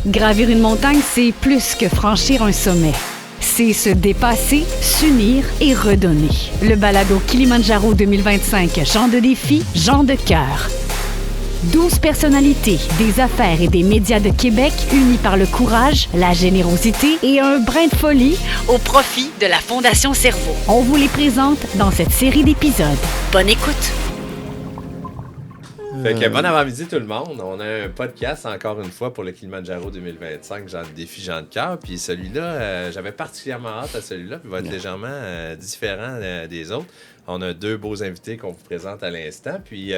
Gravir une montagne, c'est plus que franchir un sommet. C'est se dépasser, s'unir et redonner. Le balado Kilimandjaro 2025, Gens de défi, Gens de cœur. 12 personnalités, des affaires et des médias de Québec unis par le courage, la générosité et un brin de folie au profit de la Fondation Cerveau. On vous les présente dans cette série d'épisodes. Bonne écoute! Fait que bon avant-midi tout le monde. On a un podcast encore une fois pour le Kilimandjaro 2025, Gens de défi, Gens de cœur. Puis celui-là, j'avais particulièrement hâte à celui-là, puis il va être légèrement différent des autres. On a deux beaux invités qu'on vous présente à l'instant. Puis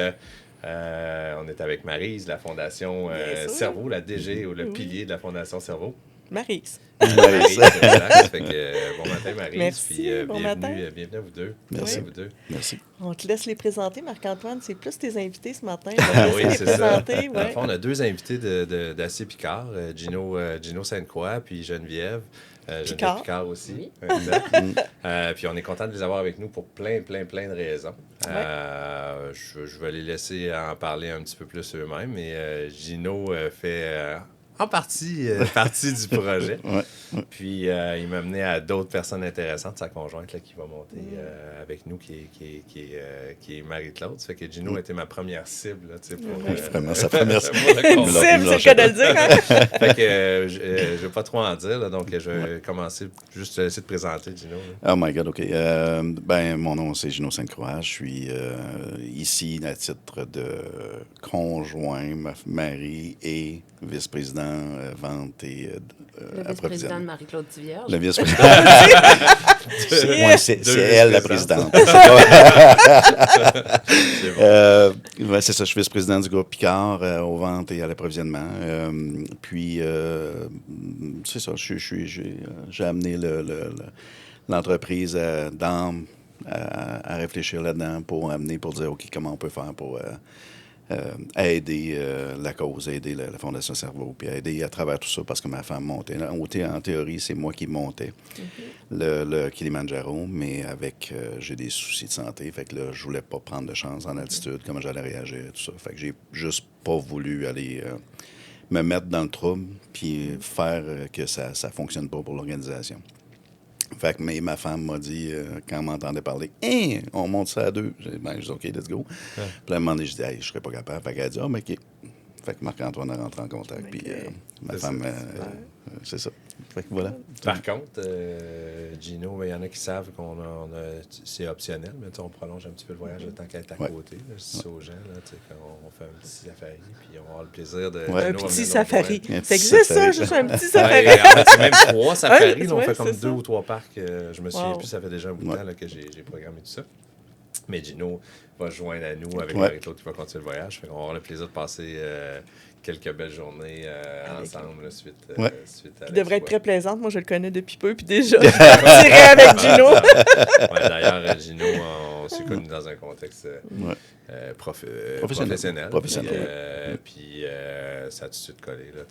on est avec Maryse, la Fondation Cerveau, la DG ou le pilier de la Fondation Cerveau. Maryse. Maryse, exact. Fait que bon matin Maryse. Merci, puis bon matin. Bienvenue à vous deux. Merci. À vous deux. Merci. On te laisse les présenter, Marc-Antoine. C'est plus tes invités ce matin. Oui, c'est présenter, ça. Dans le fond, on a deux invités d'Acier Picard, Gino Sainte-Croix puis Geneviève. Geneviève Picard aussi. Puis on est content de les avoir avec nous pour plein de raisons. Je vais les laisser en parler un petit peu plus eux-mêmes. Mais Gino fait en partie du projet. Puis il m'a amené à d'autres personnes intéressantes, sa conjointe là, qui va monter avec nous, qui est Marie-Claude. Ça fait que Gino était ma première cible. Là, pour, vraiment, sa première cible. Une cible, c'est le cas de le dire. Hein? Fait que je ne vais pas trop en dire, là, donc je vais commencer juste essayer de présenter Gino. Là. Oh my God, OK. Mon nom, c'est Gino Sainte-Croix. Je suis ici à titre de conjoint, mari et vice-président vente et le vice-président de Marie-Claude Tivierge. Le vice-président. C'est elle la présidente. C'est ça, je suis vice-président du groupe Picard aux ventes et à l'approvisionnement. Puis, c'est ça, j'ai amené l'entreprise à réfléchir là-dedans pour dire, OK, comment on peut faire pour aider la cause, aider la Fondation Cerveau, puis aider à travers tout ça, parce que ma femme montait. En théorie, c'est moi qui montais le Kilimandjaro, mais j'ai des soucis de santé, fait que là, je voulais pas prendre de chance en altitude, comment j'allais réagir, tout ça. Fait que j'ai juste pas voulu aller me mettre dans le trouble, puis faire que ça fonctionne pas pour l'organisation. Fait que ma femme m'a dit, quand on m'entendait parler, « Hein, on monte ça à deux. » J'ai dit, « OK, let's go. » Puis à un moment donné, je dis, « Hey, je serais pas capable. » Fait qu'elle a dit, « Ah, mais OK. » Fait que Marc-Antoine a rentré en contact. Puis ma femme, c'est ça. Fait que voilà. Par contre, Gino, il y en a qui savent c'est optionnel, mais on prolonge un petit peu le voyage le temps qu'elle est à côté. Là, je dis ça aux gens, là, quand on fait un petit safari, puis on a le plaisir de... Un petit safari. Ça existe, ça, juste un petit safari. C'est même 3 safaris. On fait comme 2 ou 3 parcs. Je me souviens plus, ça fait déjà un bout de temps là, que j'ai programmé tout ça. Mais Gino va se joindre à nous avec Marie-Claude qui va continuer le voyage. Fait qu'on va avoir le plaisir de passer quelques belles journées ensemble suite à qui devrait être très plaisante. Moi, je le connais depuis peu, puis déjà, je partirais avec Gino. D'ailleurs, Gino, on s'est connus dans un contexte professionnel. Puis ça a tout de suite collé. Là,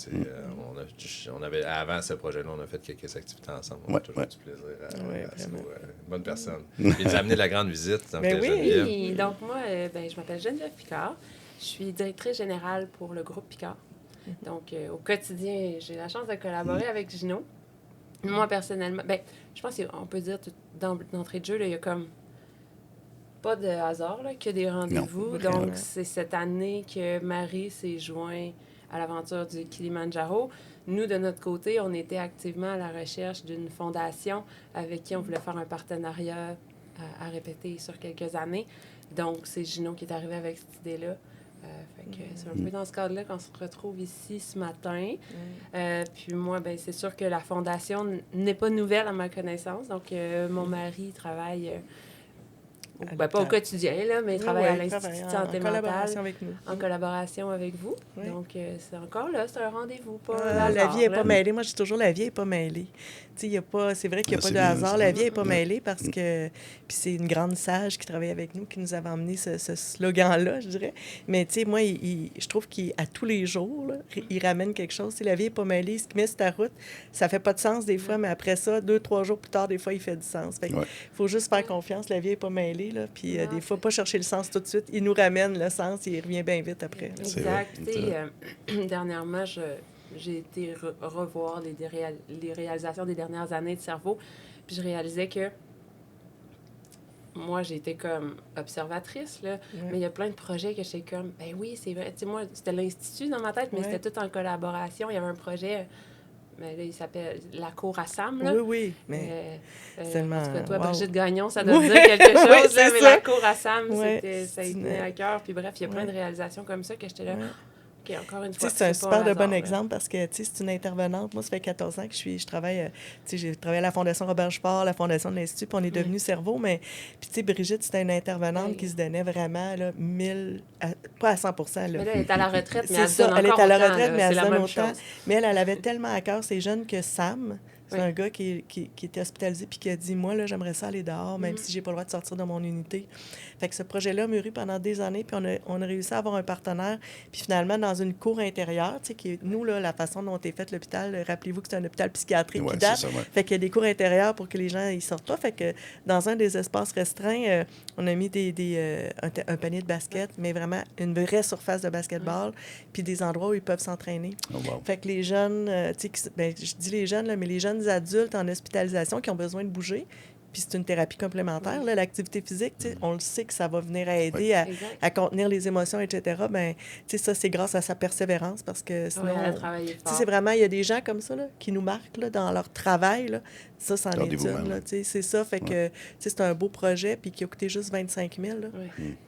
on avait, avant ce projet-là, on a fait quelques activités ensemble. On a toujours du plaisir à se voir. Bonne personne. Puis il nous a amené de la grande visite. Donc, oui, donc moi, je m'appelle Geneviève Picard. Je suis directrice générale pour le groupe Picard. Donc, au quotidien, j'ai la chance de collaborer avec Gino. Moi, personnellement, je pense qu'on peut dire d'entrée de jeu, il y a comme pas de hasard, là, que des rendez-vous. Donc, c'est cette année que Marie s'est jointe à l'aventure du Kilimandjaro. Nous, de notre côté, on était activement à la recherche d'une fondation avec qui on voulait faire un partenariat à répéter sur quelques années. Donc, c'est Gino qui est arrivé avec cette idée-là. C'est un peu dans ce cadre-là qu'on se retrouve ici ce matin. Puis moi, c'est sûr que la fondation n'est pas nouvelle à ma connaissance. Donc, mon mari travaille, pas au quotidien, là, mais il travaille à l'Institut de santé mentale en collaboration avec vous. Oui. Donc, c'est encore là, c'est un rendez-vous. La vie n'est pas mêlée. Moi, je dis toujours, la vie n'est pas mêlée. C'est vrai qu'il n'y a pas de hasard. La vie n'est pas mêlée parce que... Puis c'est une grande sage qui travaille avec nous qui nous avait emmené ce slogan-là, je dirais. Mais tu sais, moi, je trouve qu'à tous les jours, là, il ramène quelque chose. La vie n'est pas mêlée. Ce qui met sur ta route, ça fait pas de sens des fois, mais après ça, 2-3 jours plus tard, des fois, il fait du sens. Fait faut juste faire confiance. La vie n'est pas mêlée. Là, puis des fois, pas chercher le sens tout de suite. Il nous ramène le sens et il revient bien vite après. Là. Exact. Dernièrement, j'ai été revoir les réalisations des dernières années de cerveau, puis je réalisais que moi, j'étais comme observatrice, là, mais il y a plein de projets que j'étais comme, ben oui, c'est vrai. Tu sais, moi, c'était l'Institut dans ma tête, mais c'était tout en collaboration. Il y avait un projet, mais là, il s'appelle La Cour à Sam, là. Oui, mais en tout cas, toi, Brigitte Gagnon, ça doit dire quelque chose, là, mais La Cour à Sam, ça y tenait à cœur. Puis bref, il y a plein de réalisations comme ça que j'étais là... OK, encore une fois, c'est un super de bon exemple parce que c'est une intervenante. Moi, ça fait 14 ans que je travaille. J'ai travaillé à la Fondation Robert Sport, la Fondation de l'Institut, puis on est devenus cerveau. Mais puis, Brigitte, c'était une intervenante qui se donnait vraiment là, pas à 100 %. Là. Mais là, elle est à la retraite, mais elle se donne encore. Elle est à la retraite, mais elle se donne autant. Mais elle avait tellement à cœur ces jeunes que Sam. C'est un gars qui était hospitalisé puis qui a dit, moi, là, j'aimerais ça aller dehors, même si j'ai pas le droit de sortir de mon unité. Fait que ce projet-là a mûri pendant des années, puis on a réussi à avoir un partenaire. Puis finalement, dans une cour intérieure, tu sais, qui est, nous, là, la façon dont est fait l'hôpital, rappelez-vous que c'est un hôpital psychiatrique qui date. Fait qu'il y a des cours intérieures pour que les gens, ils sortent pas. Fait que dans un des espaces restreints, on a mis un panier de basket, mais vraiment une vraie surface de basketball, puis des endroits où ils peuvent s'entraîner. Fait que les jeunes, tu sais, je dis les jeunes, là, mais les jeunes adultes en hospitalisation qui ont besoin de bouger, puis c'est une thérapie complémentaire, là, l'activité physique, on le sait que ça va venir aider à contenir les émotions, etc. Bien, ça, c'est grâce à sa persévérance, parce que sinon, c'est vraiment, il y a des gens comme ça là, qui nous marquent là, dans leur travail, là. Ça, c'en est une, là, c'est ça, fait que c'est un beau projet, puis qui a coûté juste 25 000, là.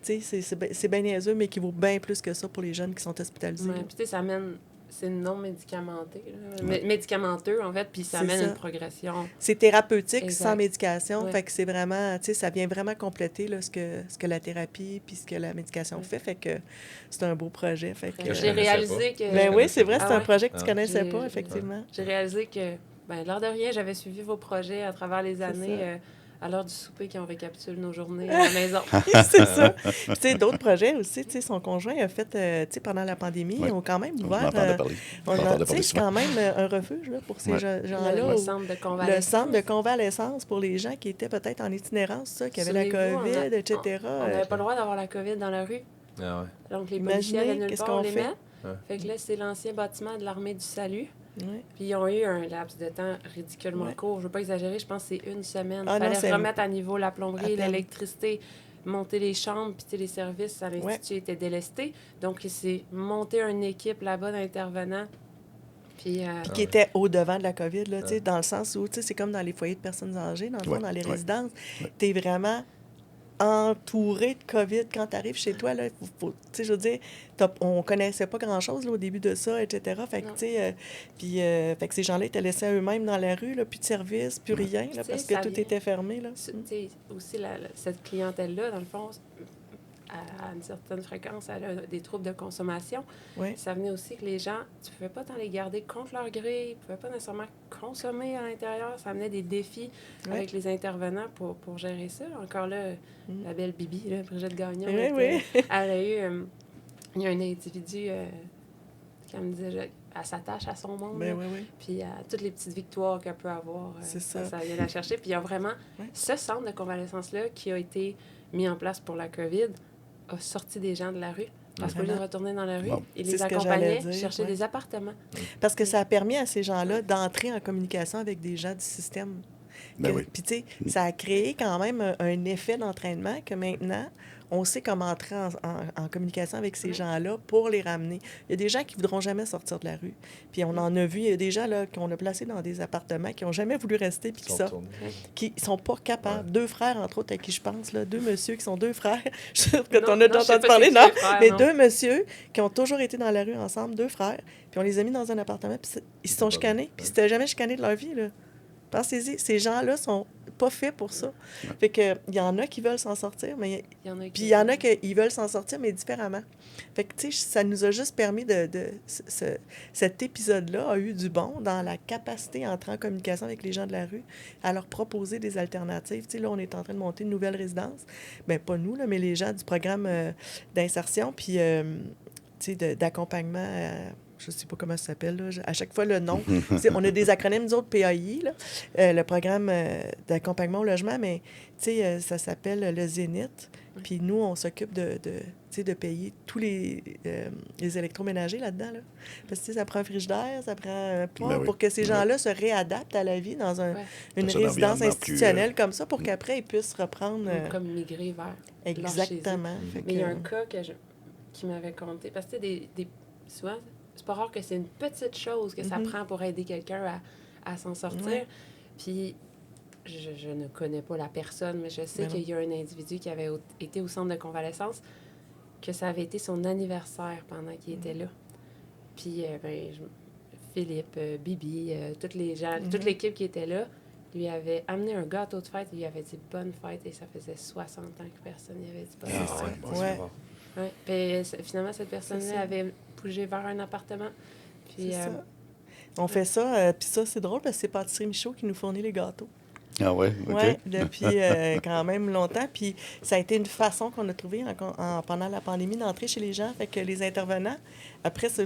C'est bien niaiseux, mais qui vaut bien plus que ça pour les jeunes qui sont hospitalisés. Puis ça amène... C'est non médicamenté, médicamenteux, en fait, puis ça amène une progression. C'est thérapeutique sans médication, fait que c'est vraiment, tu sais, ça vient vraiment compléter là, ce que la thérapie puis ce que la médication fait, fait que c'est un beau projet. Fait que, j'ai réalisé que... Ben oui, c'est vrai, c'est un projet que tu connaissais pas, effectivement. J'ai réalisé que, l'air de rien, j'avais suivi vos projets à travers les années... à l'heure du souper, qui ont récapitulé nos journées à la maison. C'est ça. Puis, tu sais, d'autres projets aussi, tu sais, son conjoint a fait, tu sais, pendant la pandémie, ils ont quand même ouvert... c'est quand même un refuge là, pour ces gens-là. Le centre de convalescence. Le centre de convalescence pour les gens qui étaient peut-être en itinérance, ça, qui avaient la COVID, etc. On n'avait pas le droit d'avoir la COVID dans la rue. Ah ouais. Donc, les policiers avaient nulle part, on les met. Fait que là, c'est l'ancien bâtiment de l'Armée du Salut. Puis ils ont eu un laps de temps ridiculement court. Je ne veux pas exagérer, je pense que c'est une semaine. Il fallait remettre à niveau la plomberie, l'électricité, monter les chambres, puis les services à l'Institut étaient délestés. Donc, il s'est monté une équipe là-bas d'intervenants. Puis qui était au-devant de la COVID, là, dans le sens où c'est comme dans les foyers de personnes âgées, dans le fond, dans les résidences. Tu es vraiment entouré de COVID quand tu arrives chez toi. Là, je veux dire, on connaissait pas grand-chose là, au début de ça, etc. Fait que, fait que ces gens-là étaient laissés à eux-mêmes dans la rue, là, plus de service, plus rien, là, parce que tout était fermé. Là. Aussi, cette clientèle-là, dans le fond, à une certaine fréquence, elle a des troubles de consommation. Ça venait aussi que les gens, tu ne pouvais pas t'en les garder contre leur gré, ils ne pouvaient pas nécessairement consommer à l'intérieur. Ça amenait des défis avec les intervenants pour gérer ça. Encore là, la belle Bibi, là, Brigitte Gagnon, elle a eu... il y a un individu qui me disait... Elle s'attache à son monde, puis à toutes les petites victoires qu'elle peut avoir. Ça vient la chercher. Puis il y a vraiment ce centre de convalescence-là qui a été mis en place pour la COVID, a sorti des gens de la rue. Parce qu'au lieu de retourner dans la rue, ils les accompagnaient chercher des appartements. Parce que ça a permis à ces gens-là d'entrer en communication avec des gens du système. Puis, tu sais, ça a créé quand même un effet d'entraînement que maintenant, on sait comment entrer en communication avec ces gens-là pour les ramener. Il y a des gens qui ne voudront jamais sortir de la rue. Puis on en a vu, il y a des gens là, qu'on a placés dans des appartements qui n'ont jamais voulu rester puis qui ne sont pas capables. 2 frères, entre autres, à qui je pense, là, 2 messieurs qui sont 2 frères. Quand on a déjà entendu parler, non? Mais 2 messieurs qui ont toujours été dans la rue ensemble, 2 frères, puis on les a mis dans un appartement, puis ils se sont chicanés, puis ils ne s'étaient jamais chicanés de leur vie, là. Pensez-y, ces gens-là sont pas faits pour ça. Fait que il y en a qui veulent s'en sortir, mais puis il y en a qui veulent s'en sortir, mais différemment. Fait que, tu sais, ça nous a juste permis cet épisode-là a eu du bon dans la capacité à entrer en communication avec les gens de la rue, à leur proposer des alternatives. Tu sais, là, on est en train de monter une nouvelle résidence. Bien, pas nous, là, mais les gens du programme d'insertion, puis, tu sais, d'accompagnement... je ne sais pas comment ça s'appelle, là. À chaque fois, le nom. On a des acronymes, nous autres, PAI, là, le programme d'accompagnement au logement, mais ça s'appelle le Zénith. Puis nous, on s'occupe de payer tous les électroménagers là-dedans. Là. Parce que ça prend un frigidaire, ça prend un poêle pour que ces gens-là se réadaptent à la vie dans une résidence institutionnelle comme ça pour qu'après, ils puissent reprendre... Comme migrer vers exactement. Mais il y a un cas qui m'avait conté. Parce que souvent, c'est pas rare que c'est une petite chose que ça prend pour aider quelqu'un à s'en sortir. Ouais. Puis... Je ne connais pas la personne, mais je sais qu'il y a un individu qui avait été au centre de convalescence, que ça avait été son anniversaire pendant qu'il était là. Puis, Philippe, Bibi, toutes les gens, toute l'équipe qui était là, lui avait amené un gâteau de fête et lui avait dit « bonne fête » et ça faisait 60 ans que personne n'y avait dit « bonne fête ». Ouais. Puis, finalement, cette personne-là avait bougé vers un appartement. Puis, ça. On fait ça, puis ça, c'est drôle parce que c'est Pâtisserie Michaud qui nous fournit les gâteaux. Ah ouais, OK. Oui, depuis quand même longtemps. Puis ça a été une façon qu'on a trouvée pendant la pandémie d'entrer chez les gens. Fait que les intervenants,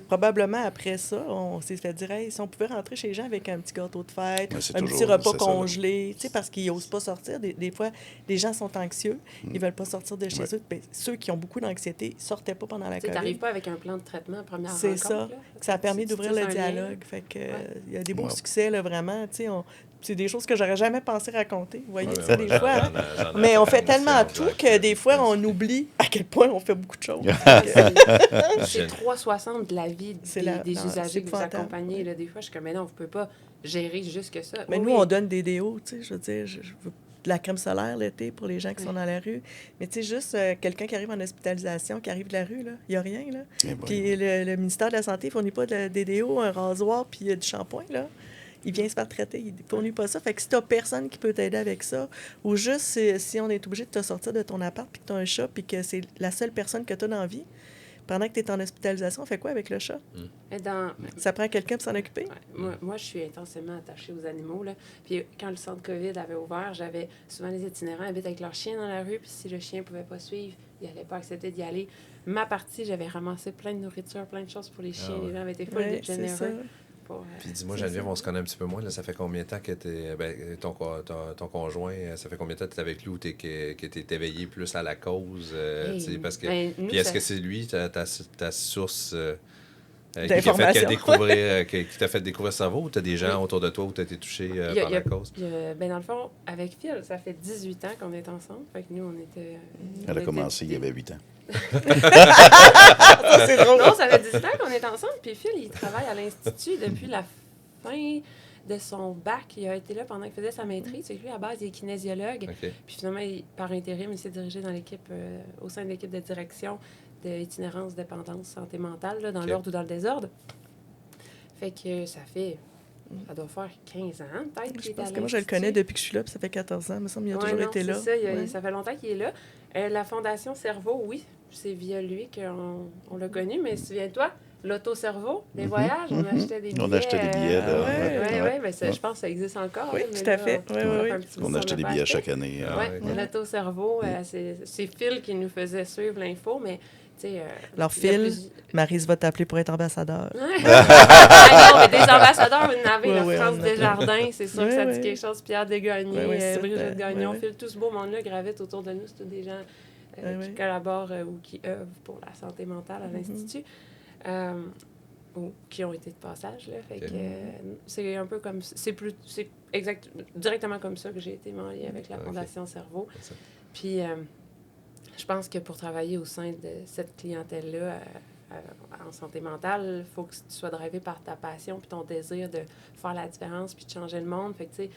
probablement après ça, on s'est fait dire hey, si on pouvait rentrer chez les gens avec un petit gâteau de fête, un petit repas congelé, parce qu'ils n'osent pas sortir. Des fois, les gens sont anxieux, ils ne veulent pas sortir de chez eux. Bien, ceux qui ont beaucoup d'anxiété ne sortaient pas pendant la COVID. Tu n'arrives pas avec un plan de traitement à première rencontre. C'est ça. Ça a permis d'ouvrir le dialogue. Fait que il y a des beaux succès, là, vraiment. C'est des choses que j'aurais jamais pensé raconter. Vous voyez, des fois. Mais on fait tellement tout que des fois, on oublie à quel point on fait beaucoup de choses. C'est 360 de la vie des usagers que vous accompagnez. Là, des fois, je suis comme, mais non, vous ne pouvez pas gérer juste que ça. Mais nous, on donne des déos, tu sais. Je veux dire, je veux de la crème solaire l'été pour les gens qui sont dans la rue. Mais tu sais, juste quelqu'un qui arrive en hospitalisation, qui arrive de la rue, là, il n'y a rien, là. Puis le ministère de la Santé ne fournit pas des déos, un rasoir, puis du shampoing, là. Il vient se faire traiter, il ne fournit pas ça. Fait que si tu n'as personne qui peut t'aider avec ça, ou juste si on est obligé de te sortir de ton appart, puis que tu as un chat, puis que c'est la seule personne que tu as dans la vie, pendant que tu es en hospitalisation, on fait quoi avec le chat? Ça prend quelqu'un pour s'en occuper? Ouais. Moi, je suis intensément attachée aux animaux. Là. Puis quand le centre COVID avait ouvert, j'avais souvent les itinérants habitent avec leur chien dans la rue, puis si le chien ne pouvait pas suivre, il n'allait pas accepter d'y aller. Ma partie, j'avais ramassé plein de nourriture, plein de choses pour les chiens. Les gens avaient été full généreux. Puis dis-moi, Geneviève, on se connaît un petit peu moins. Là, ça fait combien de temps que ton conjoint, ça fait combien de temps que tu es avec lui ou que tu es éveillé plus à la cause? Parce que, puis est-ce que c'est lui, ta source qui t'a fait découvrir le cerveau ou tu as des gens autour de toi où tu as été touché par la cause? Dans le fond, avec Phil, ça fait 18 ans qu'on est ensemble. Fait que nous, on était... Elle a commencé, il y avait 8 ans. C'est drôle. Non, ça fait 18 ans qu'on est ensemble. Puis Phil, il travaille à l'Institut depuis la fin de son bac. Il a été là pendant qu'il faisait sa maîtrise. C'est que lui, à base, il est kinésiologue. Okay. Puis finalement, par intérim, il s'est dirigé dans l'équipe, au sein de l'équipe de direction d'itinérance, dépendance, santé mentale, là, dans l'ordre ou dans le désordre. Fait que ça doit faire 15 ans, peut-être. Je pense que moi, je le connais depuis que je suis là, puis ça fait 14 ans. Il me semble qu'il a toujours été là. Ça fait longtemps qu'il est là. La Fondation Cerveau, oui, c'est via lui qu'on l'a connu, mais souviens-toi, l'auto-cerveau, les voyages, on achetait des billets. On achetait des billets, là. Oui, je pense que ça existe encore. Oui, tout à fait. On achetait des billets chaque année. Oui, l'auto-cerveau, c'est Phil qui nous faisait suivre l'info, mais... Alors, Phil, Maryse va t'appeler pour être ambassadeur. Non, mais des ambassadeurs, vous en avez. La France Desjardins, c'est sûr que ça dit quelque chose. Pierre Desgagnés, Brigitte Gagnon, Phil, tout ce beau monde-là gravite autour de nous. C'est tous des gens qui collaborent ou qui œuvrent pour la santé mentale à l'Institut. Ou qui ont été de passage. Là, fait que, c'est un peu comme... C'est directement comme ça que j'ai été mariée avec la Fondation Cerveau. Puis... je pense que pour travailler au sein de cette clientèle-là en santé mentale, il faut que tu sois drivé par ta passion puis ton désir de faire la différence puis de changer le monde. Fait que, tu sais,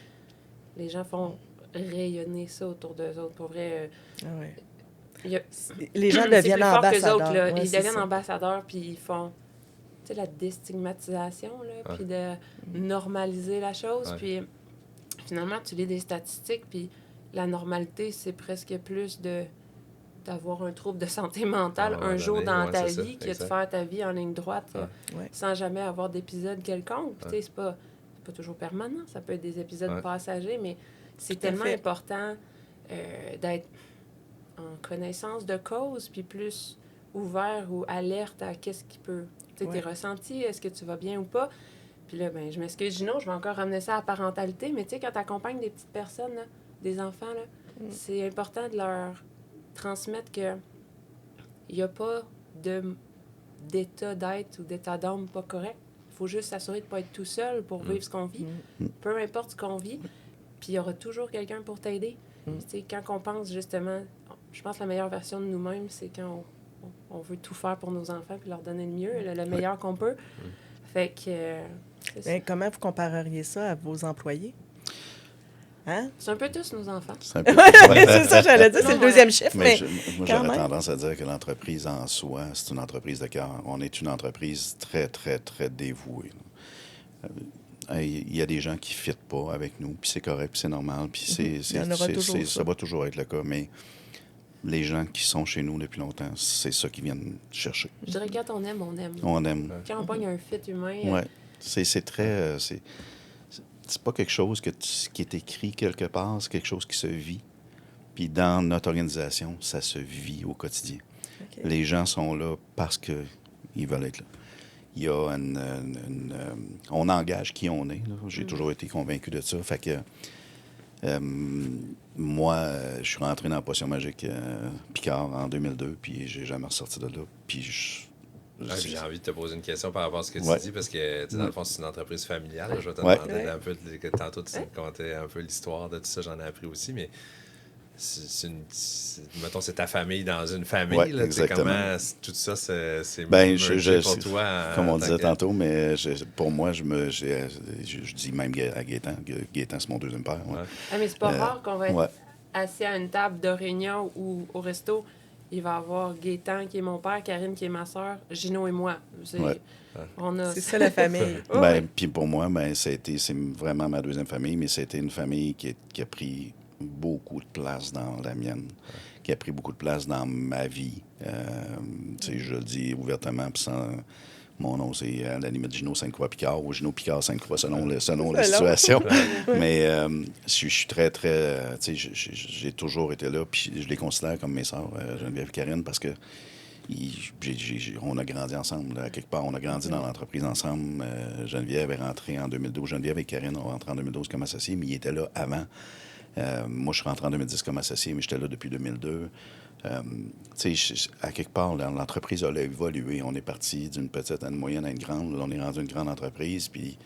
les gens font rayonner ça autour d'eux autres. Pour vrai, les gens deviennent ambassadeurs. Ils deviennent ambassadeurs puis ils font la déstigmatisation, puis de normaliser la chose. Puis finalement, tu lis des statistiques puis la normalité, c'est presque plus d'avoir un trouble de santé mentale un jour dans ta vie que de faire ta vie en ligne droite sans jamais avoir d'épisode quelconque. Puis, tu sais, c'est pas toujours permanent. Ça peut être des épisodes passagers, mais c'est tellement important d'être en connaissance de cause, puis plus ouvert ou alerte à qu'est-ce qui peut... Tu sais, tes ressentis, est-ce que tu vas bien ou pas? Puis là, ben, je m'excuse, Gino, je vais encore ramener ça à la parentalité, mais tu sais, quand tu accompagnes des petites personnes, là, des enfants, là, c'est important de leur transmettre que il n'y a pas d'état d'être ou d'état d'âme pas correct. Il faut juste s'assurer de ne pas être tout seul pour vivre ce qu'on vit. Peu importe ce qu'on vit, puis il y aura toujours quelqu'un pour t'aider. Tu sais, quand on pense justement, je pense que la meilleure version de nous-mêmes, c'est quand on veut tout faire pour nos enfants puis leur donner le mieux, le meilleur qu'on peut. Fait que... Mais comment vous compareriez ça à vos employés? Hein? C'est un peu tous nos enfants. C'est un peu... C'est ça, j'allais dire, c'est le deuxième chiffre, mais moi, quand j'aurais même. tendance à dire que l'entreprise en soi, c'est une entreprise de cœur. On est une entreprise très, très, très dévouée. Il y a des gens qui ne fitent pas avec nous, puis c'est correct, puis c'est normal, puis Il y en aura toujours ça va toujours être le cas, mais les gens qui sont chez nous depuis longtemps, c'est ça qu'ils viennent chercher. Je dirais que quand on aime, on aime. On aime. Quand on pogne un fit humain... Ouais. C'est très... c'est pas quelque chose qui est écrit quelque part, c'est quelque chose qui se vit. Puis dans notre organisation, ça se vit au quotidien. OK. Les gens sont là parce qu'ils veulent être là. Il y a on engage qui on est. Là. J'ai toujours été convaincu de ça. Fait que moi, je suis rentré dans la potion magique Picard en 2002, puis j'ai jamais ressorti de là. Puis j'ai envie de te poser une question par rapport à ce que tu dis, parce que dans le fond, c'est une entreprise familiale. Je vais te demander un peu, tantôt tu me contais un peu l'histoire de tout ça, j'en ai appris aussi, mais mettons, c'est ta famille dans une famille. Ouais, là, exactement. Comment tout ça, c'est pour toi. Comme on disait tantôt, mais pour moi, je dis même à Gaétan, Gaétan, c'est mon deuxième père. Ouais. Ah, mais c'est pas rare qu'on va être assis à une table de réunion ou au resto. Il va y avoir Gaétan qui est mon père, Karine qui est ma soeur, Gino et moi. C'est ça la famille. Puis pour moi, c'est vraiment ma deuxième famille, mais c'était une famille qui a pris beaucoup de place dans la mienne, qui a pris beaucoup de place dans ma vie. Je le dis ouvertement, puis sans... Mon nom, c'est à la limite Gino Sainte-Croix-Picard ou Gino Picard Sainte-Croix, selon la situation. Mais je suis très, très... j'ai toujours été là, puis je les considère comme mes sœurs, Geneviève et Karine, parce que on a grandi ensemble. À quelque part, on a grandi dans l'entreprise ensemble. Geneviève est rentrée en 2012. Geneviève et Karine ont rentré en 2012 comme associés, mais ils étaient là avant. Moi, je suis rentré en 2010 comme associé, mais j'étais là depuis 2002. À quelque part, l'entreprise a évolué. On est parti d'une petite à une moyenne à une grande. Là, on est rendu une grande entreprise. Puis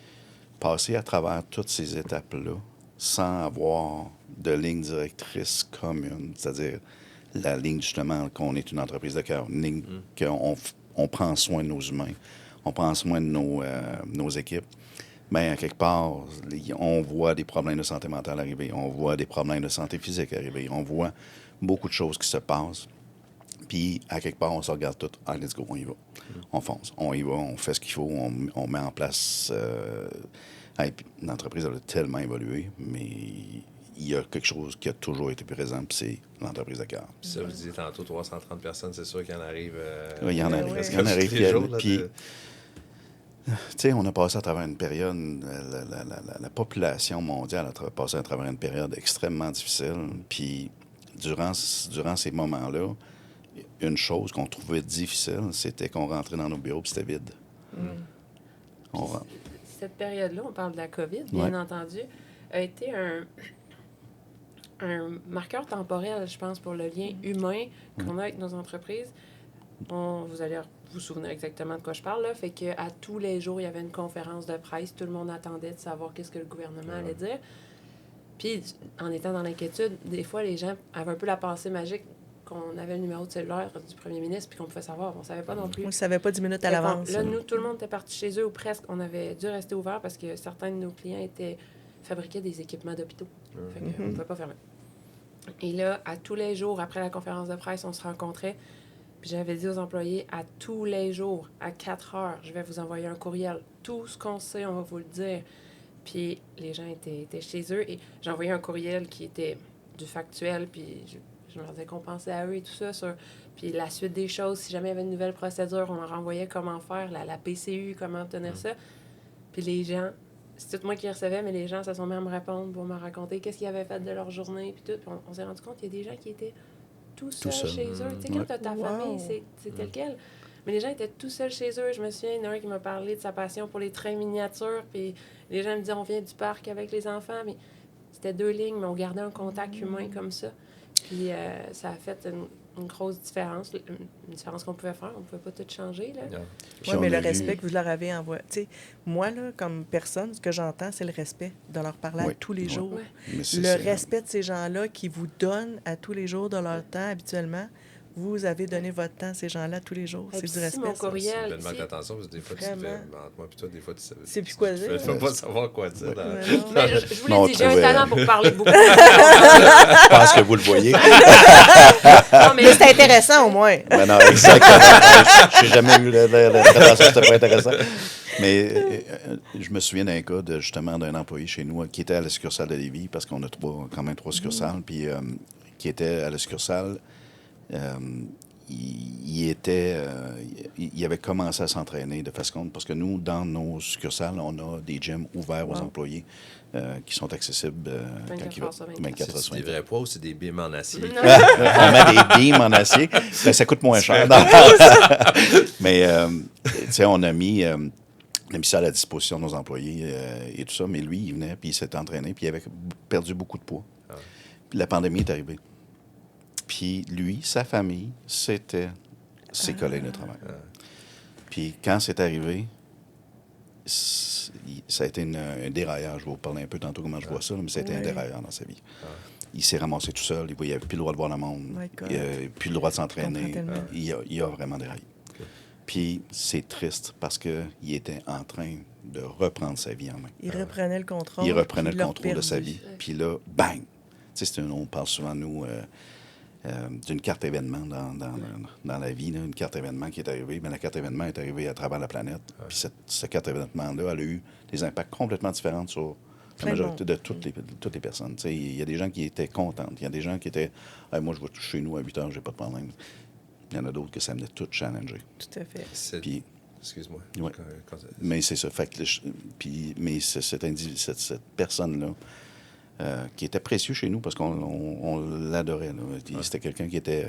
passer à travers toutes ces étapes-là sans avoir de ligne directrice commune, c'est-à-dire la ligne, justement, qu'on est une entreprise de cœur, une ligne qu'on prend soin de nos humains, on prend soin de nos équipes. Bien, à quelque part, on voit des problèmes de santé mentale arriver, on voit des problèmes de santé physique arriver, on voit beaucoup de choses qui se passent. Puis, à quelque part, on se regarde tout. Ah, let's go, on y va. On fonce, on y va, on fait ce qu'il faut, on met en place... l'entreprise a tellement évolué, mais il y a quelque chose qui a toujours été présent, puis c'est l'entreprise de cœur. Puis ça, vous disiez tantôt 330 personnes, c'est sûr qu'il y en arrive... oui, il y en arrive. Il y en arrive. Puis, tu sais, on a passé à travers une période, la population mondiale a passé à travers une période extrêmement difficile. Puis, durant ces moments-là, une chose qu'on trouvait difficile, c'était qu'on rentrait dans nos bureaux puis c'était vide. Cette période-là, on parle de la COVID, bien entendu, a été un marqueur temporel, je pense, pour le lien humain qu'on a avec nos entreprises. Vous allez vous souvenir exactement de quoi je parle, là. Fait qu'à tous les jours, il y avait une conférence de presse. Tout le monde attendait de savoir qu'est-ce que le gouvernement allait dire. Puis, en étant dans l'inquiétude, des fois, les gens avaient un peu la pensée magique qu'on avait le numéro de cellulaire du premier ministre puis qu'on pouvait savoir. On ne savait pas non plus. On ne savait pas 10 minutes à l'avance. Là, nous, tout le monde était parti chez eux ou presque. On avait dû rester ouvert parce que certains de nos clients fabriquaient des équipements d'hôpitaux. Fait qu'on ne pouvait pas fermer. Et là, à tous les jours, après la conférence de presse, on se rencontrait. Puis j'avais dit aux employés, à tous les jours, à 4 heures, je vais vous envoyer un courriel. Tout ce qu'on sait, on va vous le dire. Puis les gens étaient chez eux et j'envoyais un courriel qui était du factuel, puis je leur disais qu'on pensait à eux et tout ça. Puis la suite des choses, si jamais il y avait une nouvelle procédure, on leur renvoyait comment faire, la PCU, comment obtenir ça. Puis les gens, c'est tout moi qui recevais, mais les gens se sont mis à me répondre pour me raconter qu'est-ce qu'ils avaient fait de leur journée, puis tout. Puis on s'est rendu compte qu'il y a des gens qui étaient tout seuls chez eux. Tu sais, quand tu as ta famille, c'est tel quel. Mais les gens étaient tout seuls chez eux. Je me souviens, il y en a un qui m'a parlé de sa passion pour les trains miniatures. Puis les gens me disaient, on vient du parc avec les enfants. Mais c'était 2 lignes, mais on gardait un contact humain comme ça. Puis ça a fait une grosse différence. Une différence qu'on pouvait faire. On ne pouvait pas tout changer. Oui, mais le respect que vous leur avez envoyé. Tu sais, moi, là, comme personne, ce que j'entends, c'est le respect de leur parler à tous les jours. Le respect de ces gens-là qui vous donnent à tous les jours de leur temps habituellement. Vous avez donné votre temps à ces gens-là tous les jours. C'est du respect. Mon courriel. C'est une manque d'attention parce que des fois, tu te fais. Entre moi et toi, des fois, tu sais. C'est plus quoi dire. Tu ne peux pas savoir quoi dire. Mais je vous l'ai dit, j'ai un talent pour parler beaucoup. Je pense que vous le voyez. Non, mais c'est intéressant au moins. Ben non, exactement. Je n'ai jamais eu la prétention que c'était pas intéressant. Mais je me souviens d'un cas justement d'un employé chez nous qui était à la succursale de Lévis, parce qu'on a quand même 3 succursales, puis qui était à la succursale. Il avait commencé à s'entraîner de façon parce que nous, dans nos succursales, on a des gyms ouverts aux employés qui sont accessibles 24 heures sur 24. C'est des vrais poids ou c'est des bimes en acier? Vraiment des bimes en acier. Ça coûte moins cher. Mais, tu sais, on a mis ça à la disposition de nos employés et tout ça. Mais lui, il venait, puis il s'était entraîné, puis il avait perdu beaucoup de poids. Puis la pandémie est arrivée. Puis lui, sa famille, c'était ses collègues de travail. Puis quand c'est arrivé, ça a été un déraillage. Je vais vous parler un peu tantôt comment je vois ça, mais ça a été un déraillage dans sa vie. Il s'est ramassé tout seul. Il n'avait plus le droit de voir le monde. Il n'avait plus le droit de s'entraîner. Il a vraiment déraillé. Puis c'est triste parce qu'il était en train de reprendre sa vie en main. Il reprenait le contrôle. Il reprenait le contrôle de sa vie. Puis là, bang! Tu sais, on parle souvent, nous... d'une carte événement dans la vie, là, une carte événement qui est arrivée. Mais la carte événement est arrivée à travers la planète. Puis cette carte événement-là, elle a eu des impacts complètement différents sur la majorité de toutes les personnes. Il y a des gens qui étaient contentes. Il y a des gens qui étaient moi, je vais chez nous à 8 heures, j'ai pas de problème. Il y en a d'autres que ça venait tout challenger. Tout à fait. Puis, excuse-moi. Ouais. Mais c'est ça. Fait que mais cette personne-là, qui était précieux chez nous parce qu'on l'adorait. C'était quelqu'un qui était...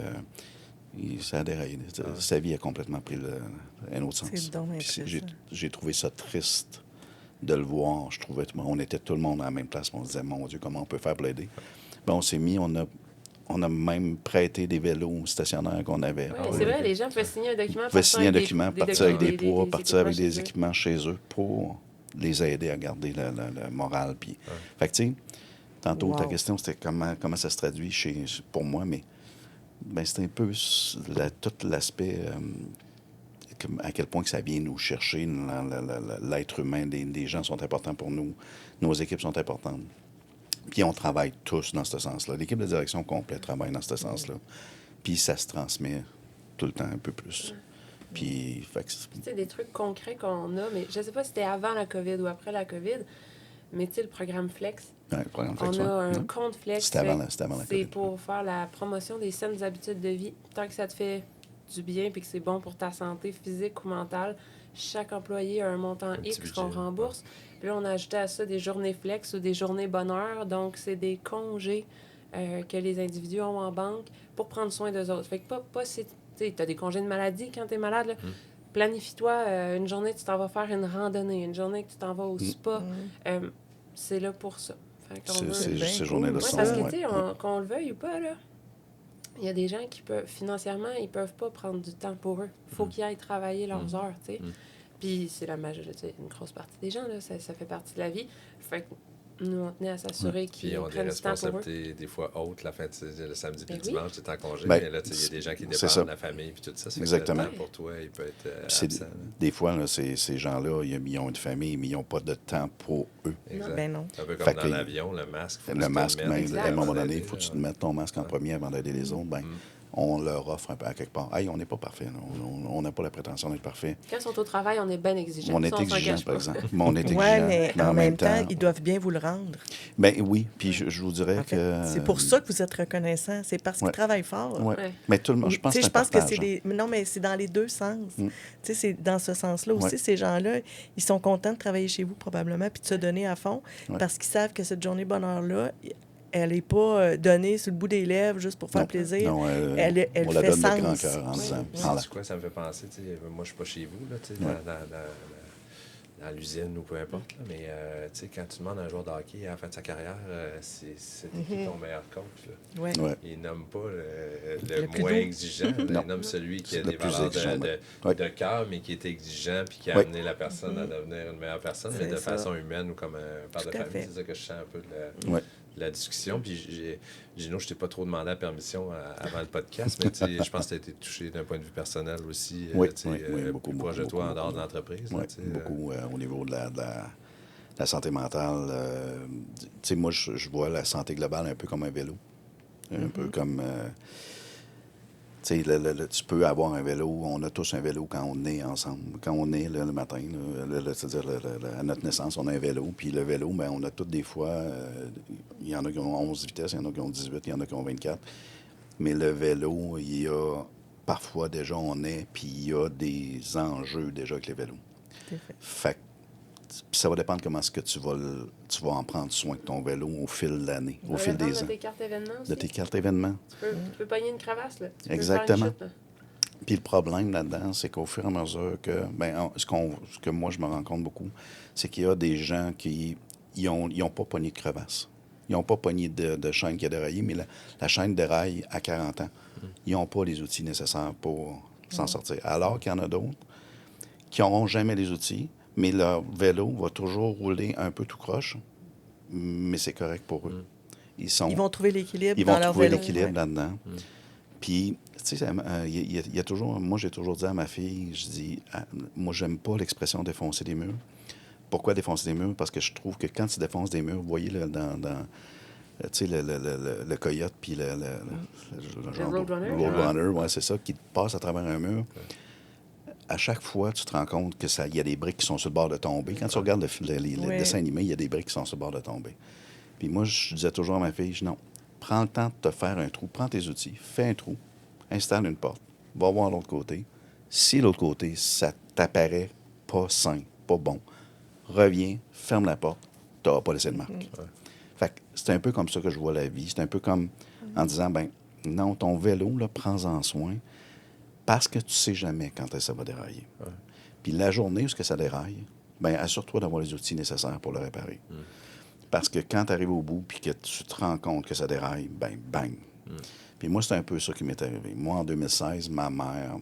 ça a déraillé. Sa vie a complètement pris un autre sens. C'est dommage. J'ai trouvé ça triste de le voir. Je trouvais on était tout le monde à la même place. On se disait, mon Dieu, comment on peut faire pour l'aider? Ben, on s'est mis, on a même prêté des vélos stationnaires qu'on avait. Oui, c'est vrai, les gens pouvaient signer un document. Partir avec des poids, partir avec des équipements chez eux pour les aider à garder le moral. Puis, fait que, tu sais, tantôt, ta question, c'était comment ça se traduit pour moi, mais c'est un peu tout l'aspect, à quel point que ça vient nous chercher, l'être humain, les gens sont importants pour nous, nos équipes sont importantes. Puis on travaille tous dans ce sens-là. L'équipe de direction complète travaille dans ce sens-là. Puis ça se transmet tout le temps un peu plus. Puis, c'est des trucs concrets qu'on a, mais je ne sais pas si c'était avant la COVID ou après la COVID, mais tu sais, le programme Flex. Ouais, le programme Flex, on a un compte Flex. C'était avant la COVID. C'est pour faire la promotion des saines habitudes de vie. Tant que ça te fait du bien et que c'est bon pour ta santé physique ou mentale, chaque employé a un montant X qu'on rembourse. Puis là, on a ajouté à ça des journées Flex ou des journées bonheur. Donc, c'est des congés que les individus ont en banque pour prendre soin d'eux autres. Fait que pas si tu as des congés de maladie quand tu es malade. Là. Planifie-toi une journée, tu t'en vas faire une randonnée. Une journée que tu t'en vas au spa. C'est là pour ça. Ces journées-là sont... Parce que, tu sais, qu'on le veuille ou pas, là, il y a des gens qui peuvent, financièrement, ils peuvent pas prendre du temps pour eux. Il faut qu'ils aillent travailler leurs heures, tu sais. Puis c'est la majorité, une grosse partie des gens, là, ça fait partie de la vie. Fait que nous, on tenait à s'assurer qu'ils prennent du temps pour eux. Puis on a des responsabilités des fois hautes, la fin le samedi puis le dimanche, tu es en congé, mais là, il y a des gens qui dépendent de la famille puis tout ça. Exactement. Le temps pour toi, il peut être absent. Des fois, là, ces gens-là, ils ont une famille, mais ils n'ont pas de temps pour eux. Exact. Ben non. C'est un peu comme dans l'avion, le masque. Le masque, même, à un moment donné, il faut que tu te mettes ton masque en premier avant d'aider les autres. Ben, on leur offre un peu à quelque part. Hey, on n'est pas parfait. On n'a pas la prétention d'être parfait. Quand ils sont au travail, on est bien exigeants. On est exigeant, par exemple. Mais on est exigeant. Oui, mais en même temps, ils doivent bien vous le rendre. Ben oui, puis je vous dirais que... C'est pour ça que vous êtes reconnaissant. C'est parce qu'ils travaillent fort. Oui, mais tout le monde, je pense que c'est un partage, que c'est des... Non, mais c'est dans les deux sens. Tu sais, c'est dans ce sens-là aussi. Ces gens-là, ils sont contents de travailler chez vous, probablement, puis de se donner à fond, parce qu'ils savent que cette journée bonheur-là, elle n'est pas donnée sur le bout des lèvres juste pour faire plaisir. Non, elle on fait la donne sens. de grand cœur en disant. C'est quoi, ça me fait penser, tu sais, moi, je suis pas chez vous, là, tu sais, dans l'usine ou peu importe, là, mais tu sais, quand tu demandes à un joueur de hockey à la fin de sa carrière, c'est qui ton meilleur coach, là? Ouais. Ouais. Il nomme pas le plus moins doux. exigeant, il nomme celui qui a Le des plus valeurs exigeant, de cœur, mais qui est exigeant puis qui a amené la personne à devenir une meilleure personne, mais C'est de ça. façon humaine ou comme un père de Tout à famille. fait. C'est ça que je sens un peu de la discussion. Puis Gino, je t'ai pas trop demandé la permission avant le podcast, mais je pense que tu as été touché d'un point de vue personnel aussi, beaucoup, plus proche de beaucoup, toi en beaucoup, dehors de l'entreprise. Oui, beaucoup au niveau de la santé mentale. Tu sais, moi, je vois la santé globale un peu comme un vélo. Un peu comme... tu sais, tu peux avoir un vélo. On a tous un vélo quand on est ensemble. Quand on est là, le matin, c'est-à-dire à notre naissance, on a un vélo. Puis le vélo, ben, on a toutes des fois... il y en a qui ont 11 vitesses, il y en a qui ont 18, il y en a qui ont 24. Mais le vélo, il y a... Parfois, déjà, puis il y a des enjeux déjà avec les vélos. Fait que puis ça va dépendre comment est-ce que tu vas en prendre soin de ton vélo au fil de l'année, au fil des ans. De tes cartes événements aussi. De tes cartes événements. Tu peux pogner une crevasse, là. Tu Exactement. peux faire une chute, là. Puis le problème là-dedans, c'est qu'au fur et à mesure que... ce que moi, je me rends compte beaucoup, c'est qu'il y a des gens qui n'ont pas pogné de crevasse. Ils n'ont pas pogné de chaîne qui a déraillé, mais la chaîne déraille à 40 ans. Ils n'ont pas les outils nécessaires pour s'en sortir. Alors qu'il y en a d'autres qui n'auront jamais les outils, mais leur vélo va toujours rouler un peu tout croche, mais c'est correct pour eux. Ils vont trouver l'équilibre Ils dans vont leur trouver vélo. l'équilibre là-dedans. Puis, tu sais, il y a toujours... Moi, j'ai toujours dit à ma fille, je dis, moi, j'aime pas l'expression défoncer des murs. Pourquoi défoncer des murs? Parce que je trouve que quand tu défonces des murs, vous voyez là, tu sais, le coyote, puis le Roadrunner, ouais, c'est ça, qui passe à travers un mur. À chaque fois, tu te rends compte qu'il y a des briques qui sont sur le bord de tomber. Quand tu regardes le dessin animé, il y a des briques qui sont sur le bord de tomber. Puis moi, je disais toujours à ma fille, non, prends le temps de te faire un trou, prends tes outils, fais un trou, installe une porte, va voir l'autre côté. Si l'autre côté, ça t'apparaît pas sain, pas bon, reviens, ferme la porte, tu n'auras pas laissé de marque. Fait que c'est un peu comme ça que je vois la vie. C'est un peu comme en disant, ben non, ton vélo, là, prends-en soin, parce que tu sais jamais quand ça va dérailler. Puis la journée où ça déraille, ben assure-toi d'avoir les outils nécessaires pour le réparer. Parce que quand tu arrives au bout puis que tu te rends compte que ça déraille, ben bang. Puis moi, c'est un peu ça qui m'est arrivé. Moi, en 2016, ma mère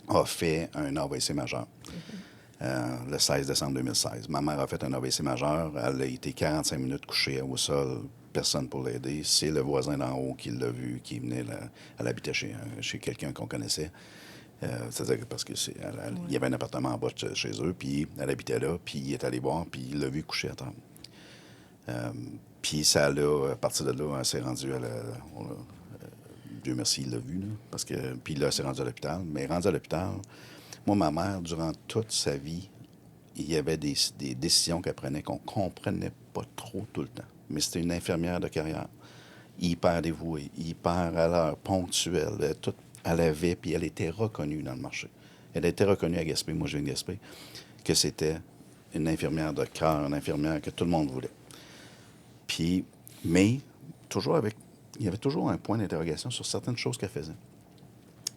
a fait un AVC majeur. Le 16 décembre 2016. Ma mère a fait un AVC majeur. Elle a été 45 minutes couchée au sol. Personne pour l'aider. C'est le voisin d'en haut qui l'a vu, qui venait elle habitait chez quelqu'un qu'on connaissait. C'est-à-dire parce que il y avait un appartement en bas de chez eux, puis elle habitait là, puis il est allé voir, puis il l'a vu couché à terre. Puis ça l'a, à partir de là, elle s'est rendue à Dieu merci, il l'a vu, là, parce que puis là, elle s'est rendue à l'hôpital. Mais rendue à l'hôpital, moi, ma mère, durant toute sa vie, il y avait des décisions qu'elle prenait qu'on ne comprenait pas trop tout le temps. Mais c'était une infirmière de carrière, hyper dévouée, hyper à l'heure, ponctuelle. Elle avait, puis elle était reconnue dans le marché. Elle était reconnue à Gaspé, moi je viens de Gaspé, que c'était une infirmière de cœur, une infirmière que tout le monde voulait. Puis, mais, il y avait toujours un point d'interrogation sur certaines choses qu'elle faisait.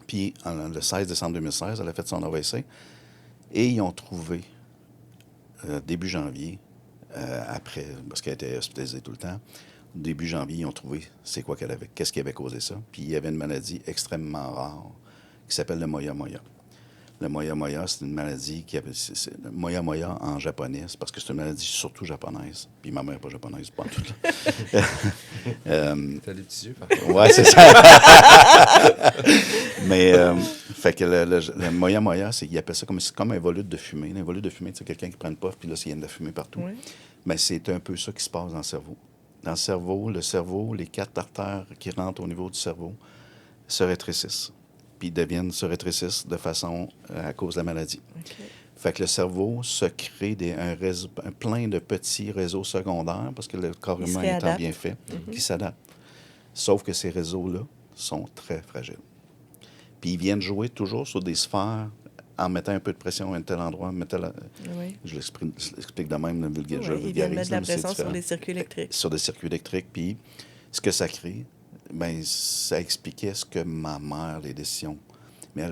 Puis, le 16 décembre 2016, elle a fait son AVC, et ils ont trouvé, début janvier, après, parce qu'elle était hospitalisée tout le temps, début janvier, ils ont trouvé qu'est-ce qui avait causé ça. Puis il y avait une maladie extrêmement rare qui s'appelle le moyamoya. Le moyamoya, c'est une maladie le moyamoya en japonais, c'est parce que c'est une maladie surtout japonaise. Puis ma mère n'est pas japonaise, pas en tout. T'as des petits yeux, par contre. Ouais, c'est ça. Mais, fait que le moyamoya, il appelle ça comme un volute de fumée. Un volute de fumée, c'est quelqu'un qui prend une puff, puis là, il y a de la fumée partout. Oui. Mais c'est un peu ça qui se passe dans le cerveau. Dans le cerveau, les 4 artères qui rentrent au niveau du cerveau se rétrécissent. Puis se rétrécissent de façon à cause de la maladie. Okay. Fait que le cerveau se crée un plein de petits réseaux secondaires, parce que le corps humain étant bien fait, qui s'adaptent. Sauf que ces réseaux-là sont très fragiles. Puis ils viennent jouer toujours sur des sphères en mettant un peu de pression à un tel endroit. Je l'explique de même, ils viennent mettre de la pression sur les circuits électriques. Sur des circuits électriques, puis Ce que ça crée, ben ça expliquait ce que ma mère, les décisions. Mais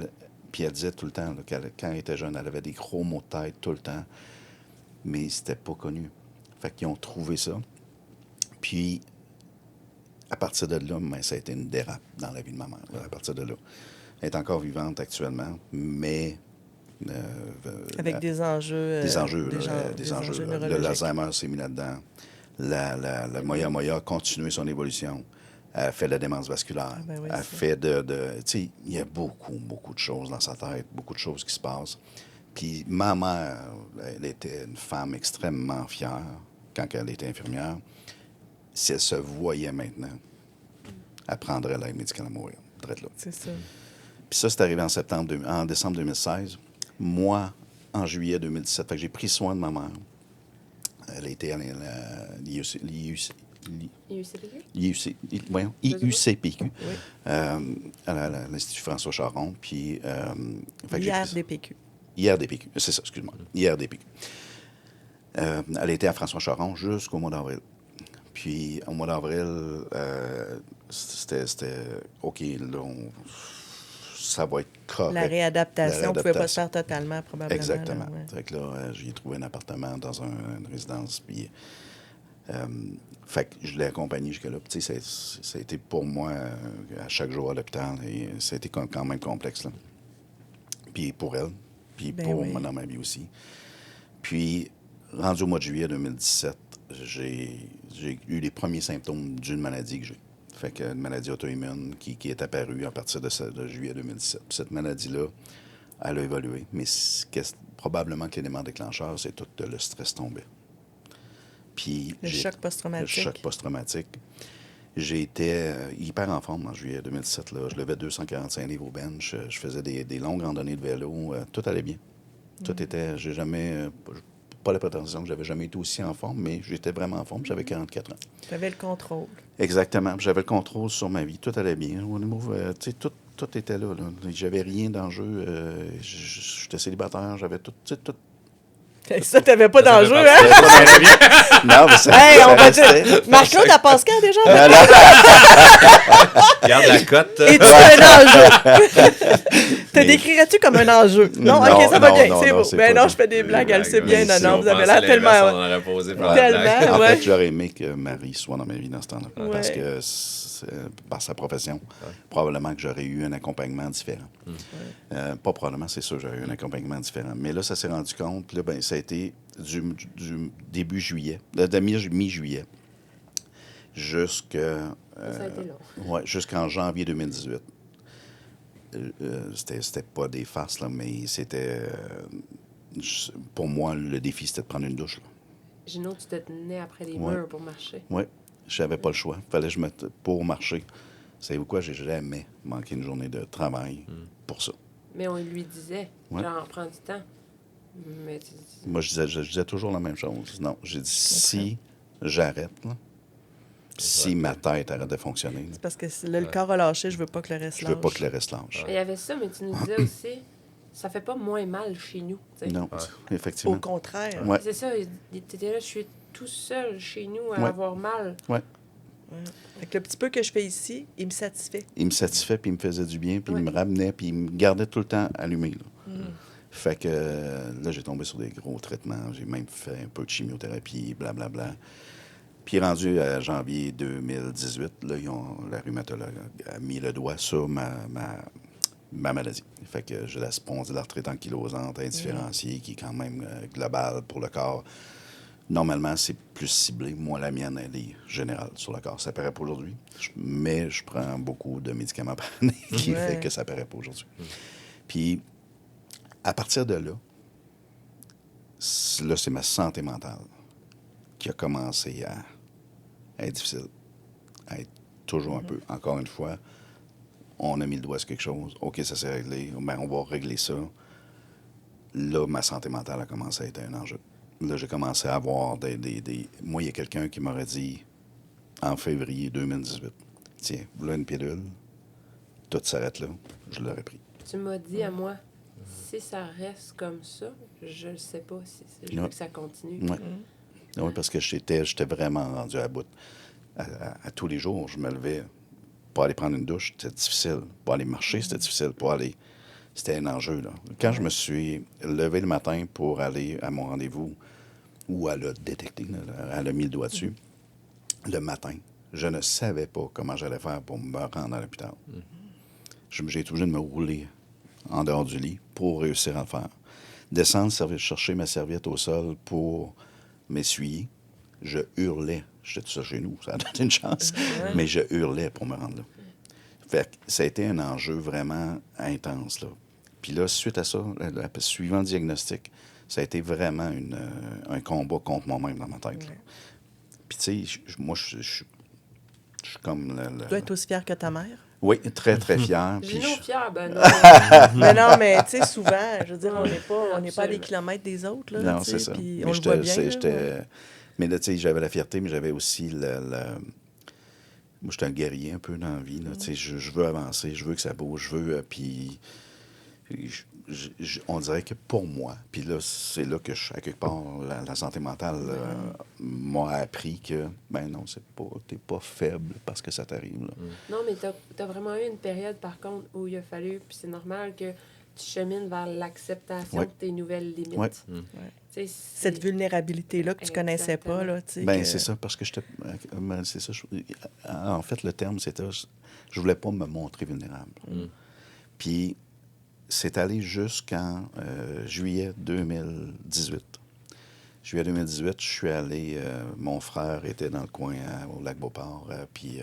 puis elle disait tout le temps, là, quand elle était jeune, elle avait des gros maux de tête tout le temps, mais c'était pas connu. Fait qu'ils ont trouvé ça. Puis, à partir de là, ben, ça a été une dérape dans la vie de ma mère, là, à partir de là. Elle est encore vivante actuellement, mais... Avec des enjeux... des enjeux. neurologiques. L'Alzheimer s'est mis là-dedans. La Moya Moya a continué son évolution. Elle fait de la démence vasculaire. Ah ben oui, elle fait tu sais, il y a beaucoup de choses dans sa tête, beaucoup de choses qui se passent. Puis ma mère, elle était une femme extrêmement fière quand elle était infirmière. Si elle se voyait maintenant, elle prendrait l'aide médicale à mourir. C'est ça. Puis ça, c'est arrivé en décembre 2016. Moi, en juillet 2017, fait que j'ai pris soin de ma mère. Elle a été à IUCPQ, à l'Institut François Charon, puis... IRDPQ. IRDPQ, c'est ça, excuse-moi. IRDPQ. Elle a été à François Charon jusqu'au mois d'avril. Puis, au mois d'avril, c'était OK, là, ça va être correct. La réadaptation ne pouvait pas se faire totalement, probablement. Exactement. Là, ouais. Fait que là, j'ai trouvé un appartement dans une résidence, puis... fait que je l'ai accompagné jusque-là. Tu sais, ça a été pour moi, à chaque jour à l'hôpital, et ça a été quand même complexe, là. Puis pour elle, puis pour moi dans ma vie aussi. Puis, rendu au mois de juillet 2017, j'ai eu les premiers symptômes d'une maladie que j'ai. Fait que une maladie auto-immune qui est apparue à partir de juillet 2017. Puis cette maladie-là, elle a évolué. Mais probablement que l'élément déclencheur, c'est tout le stress tombé. Puis le choc post-traumatique. Le choc post-traumatique. J'ai été hyper en forme en juillet 2017. Là. Je levais 245 livres au bench. Je faisais des longues randonnées de vélo. Tout allait bien. Tout était... J'ai jamais... pas la prétention que j'avais jamais été aussi en forme, mais j'étais vraiment en forme. J'avais 44 ans. Tu avais le contrôle. Exactement. J'avais le contrôle sur ma vie. Tout allait bien. Tout était là. J'avais rien d'enjeu. J'étais célibataire. J'avais tout... Ça, t'avais pas d'enjeu, hein? Non, mais ça, hey, ça on va restait. dire... Marc-Claude, à Pascal, déjà? Garde la cote. Et tu un enjeu? Te décrirais-tu comme un enjeu? Non, OK, ça va bien, c'est beau. Mais non, je fais des blagues, elle sait bien. Non, vous avez l'air tellement... On aurait posé par la blague. En fait, j'aurais aimé que Marie soit dans ma vie dans ce temps-là. Ouais. Parce que, par sa profession, probablement que j'aurais eu un accompagnement différent. Pas probablement, c'est sûr, j'aurais eu un accompagnement différent. Mais là, ça s'est rendu compte. Puis là, ben, ça a été du début juillet, de mi-juillet, jusqu'en janvier 2018. C'était pas des farces, là, mais c'était... pour moi, le défi, c'était de prendre une douche. Là. Gino, tu te tenais après les murs pour marcher. Oui, je n'avais pas le choix. Il fallait que je mette pour marcher. Savez-vous quoi? J'ai jamais manqué une journée de travail pour ça. Mais on lui disait, genre, prends du temps. Mais moi, je disais toujours la même chose. Non, j'ai dit, si j'arrête, là, si ma tête arrête de fonctionner... C'est parce que là, le corps a lâché, je veux pas que le reste lâche. Je veux pas que le reste lâche. Il y avait ça, mais tu nous disais aussi, ça fait pas moins mal chez nous. T'sais. Non, effectivement. Au contraire. Ouais. C'est ça, t'étais là, je suis tout seul chez nous à Ouais. avoir mal. Oui. Fait que le petit peu que je fais ici, il me satisfait. Il me satisfait, puis il me faisait du bien, puis il me ramenait, puis il me gardait tout le temps allumé. Là. Fait que là, j'ai tombé sur des gros traitements. J'ai même fait un peu de chimiothérapie, blablabla. Puis rendu à janvier 2018, là, la rhumatologue a mis le doigt sur ma maladie. Fait que j'ai la spondylarthrite ankylosante indifférenciée qui est quand même globale pour le corps. Normalement, c'est plus ciblé. Moi, la mienne, elle est générale sur le corps. Ça paraît pas aujourd'hui, mais je prends beaucoup de médicaments par année qui fait que ça paraît pas aujourd'hui. Puis, à partir de là, c'est ma santé mentale qui a commencé à être difficile, à être toujours un peu. Encore une fois, on a mis le doigt sur quelque chose. OK, ça s'est réglé. Ben, on va régler ça. Là, ma santé mentale a commencé à être un enjeu. Là, j'ai commencé à avoir des... Moi, il y a quelqu'un qui m'aurait dit, en février 2018, « Tiens, voilà une pilule, tout s'arrête là. » Je l'aurais pris. Tu m'as dit à moi, si ça reste comme ça, je ne sais pas si je veux que ça continue. Oui. Oui, parce que j'étais vraiment rendu à bout. à tous les jours, je me levais pour aller prendre une douche, c'était difficile. Pour aller marcher, c'était difficile. C'était un enjeu, là. Quand je me suis levé le matin pour aller à mon rendez-vous, où elle a détecté, là, elle a mis le doigt dessus, le matin, je ne savais pas comment j'allais faire pour me rendre à l'hôpital. J'ai été obligé de me rouler en dehors du lit pour réussir à le faire. Descendre, chercher ma serviette au sol pour m'essuyer. Je hurlais. J'étais tout ça chez nous, ça a donné une chance. Mais je hurlais pour me rendre là. Fait que ça a été un enjeu vraiment intense, là. Puis là, suite à ça, suivant le diagnostic, ça a été vraiment un combat contre moi-même dans ma tête. Ouais. Puis tu sais, moi, je suis comme... Tu dois être aussi fier que ta mère? Oui, très, très fier. Gino fier, ben non. Mais non, mais tu sais, souvent, je veux dire, on n'est pas à des kilomètres des autres, là. Non, c'est ça. Puis on le voit bien, mais là, tu sais, j'avais la fierté, mais j'avais aussi moi, j'étais un guerrier un peu dans la vie, là. Tu sais, je veux avancer, je veux que ça bouge, je veux... puis... on dirait que pour moi, puis là, c'est là que, à quelque part, la santé mentale m'a appris que, ben non, t'es pas faible parce que ça t'arrive, là. Non, mais t'as vraiment eu une période, par contre, où il a fallu, puis c'est normal que tu chemines vers l'acceptation de tes nouvelles limites. Ouais. Cette vulnérabilité-là que tu connaissais pas, là, tu sais. Ben, c'est ça, parce que j'étais... c'est ça, en fait, le terme, c'était... Je voulais pas me montrer vulnérable. Puis... c'est allé jusqu'en juillet 2018. Juillet 2018, je suis allé... mon frère était dans le coin au Lac-Beauport, puis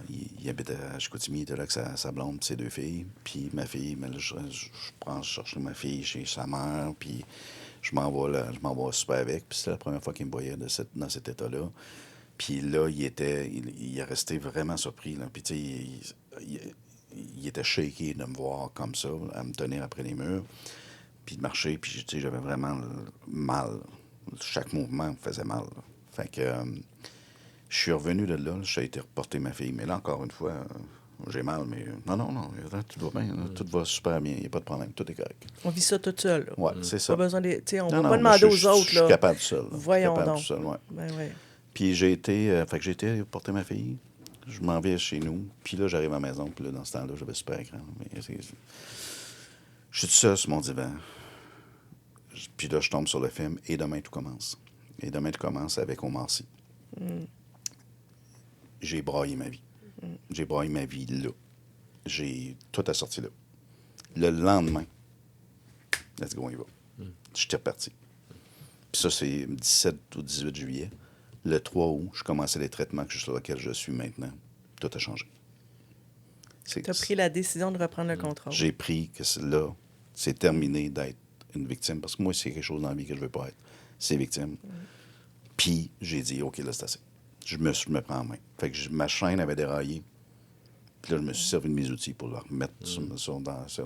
il habitait à Chicoutimi, il était là avec sa blonde et ses 2 filles. Puis ma fille, je cherche ma fille chez sa mère, puis je m'en vais super avec. Puis c'était la première fois qu'il me voyait dans cet état-là. Puis là, il est resté vraiment surpris, là. Puis tu sais, il était shaké de me voir comme ça, à me tenir après les murs, puis de marcher, puis tu sais, j'avais vraiment mal. Chaque mouvement me faisait mal, là. Fait que je suis revenu de là, j'ai été reporter ma fille. Mais là, encore une fois, j'ai mal, mais non, tout va bien, tout va super bien, il n'y a pas de problème, tout est correct. On vit ça tout seul, là. Oui, c'est ça. Pas besoin de... on ne va pas demander aux autres, là. Je suis capable tout seul. Voyons donc. Tout seul, ouais. Ben, ouais. Puis j'ai été porter ma fille. Je m'en vais chez nous. Puis là, j'arrive à la maison. Puis là, dans ce temps-là, j'avais super écran. Mais je suis tout seul sur mon divan. Puis là, je tombe sur le film « Et demain, tout commence ». « Et demain, tout commence » avec Omar Sy. J'ai braillé ma vie. J'ai braillé ma vie là. J'ai tout assorti là. Le lendemain, let's go, on y va. J'étais reparti. Puis ça, c'est 17 ou 18 juillet. Le 3 août, je commençais les traitements sur lesquels je suis maintenant. Tout a changé. Tu as pris la décision de reprendre le contrôle. J'ai pris que là, c'est terminé d'être une victime. Parce que moi, c'est quelque chose dans la vie que je ne veux pas être. C'est victime. Puis, j'ai dit, OK, là, c'est assez. Je me prends en main. Fait que ma chaîne avait déraillé. Puis là, je me suis servi de mes outils pour la remettre sur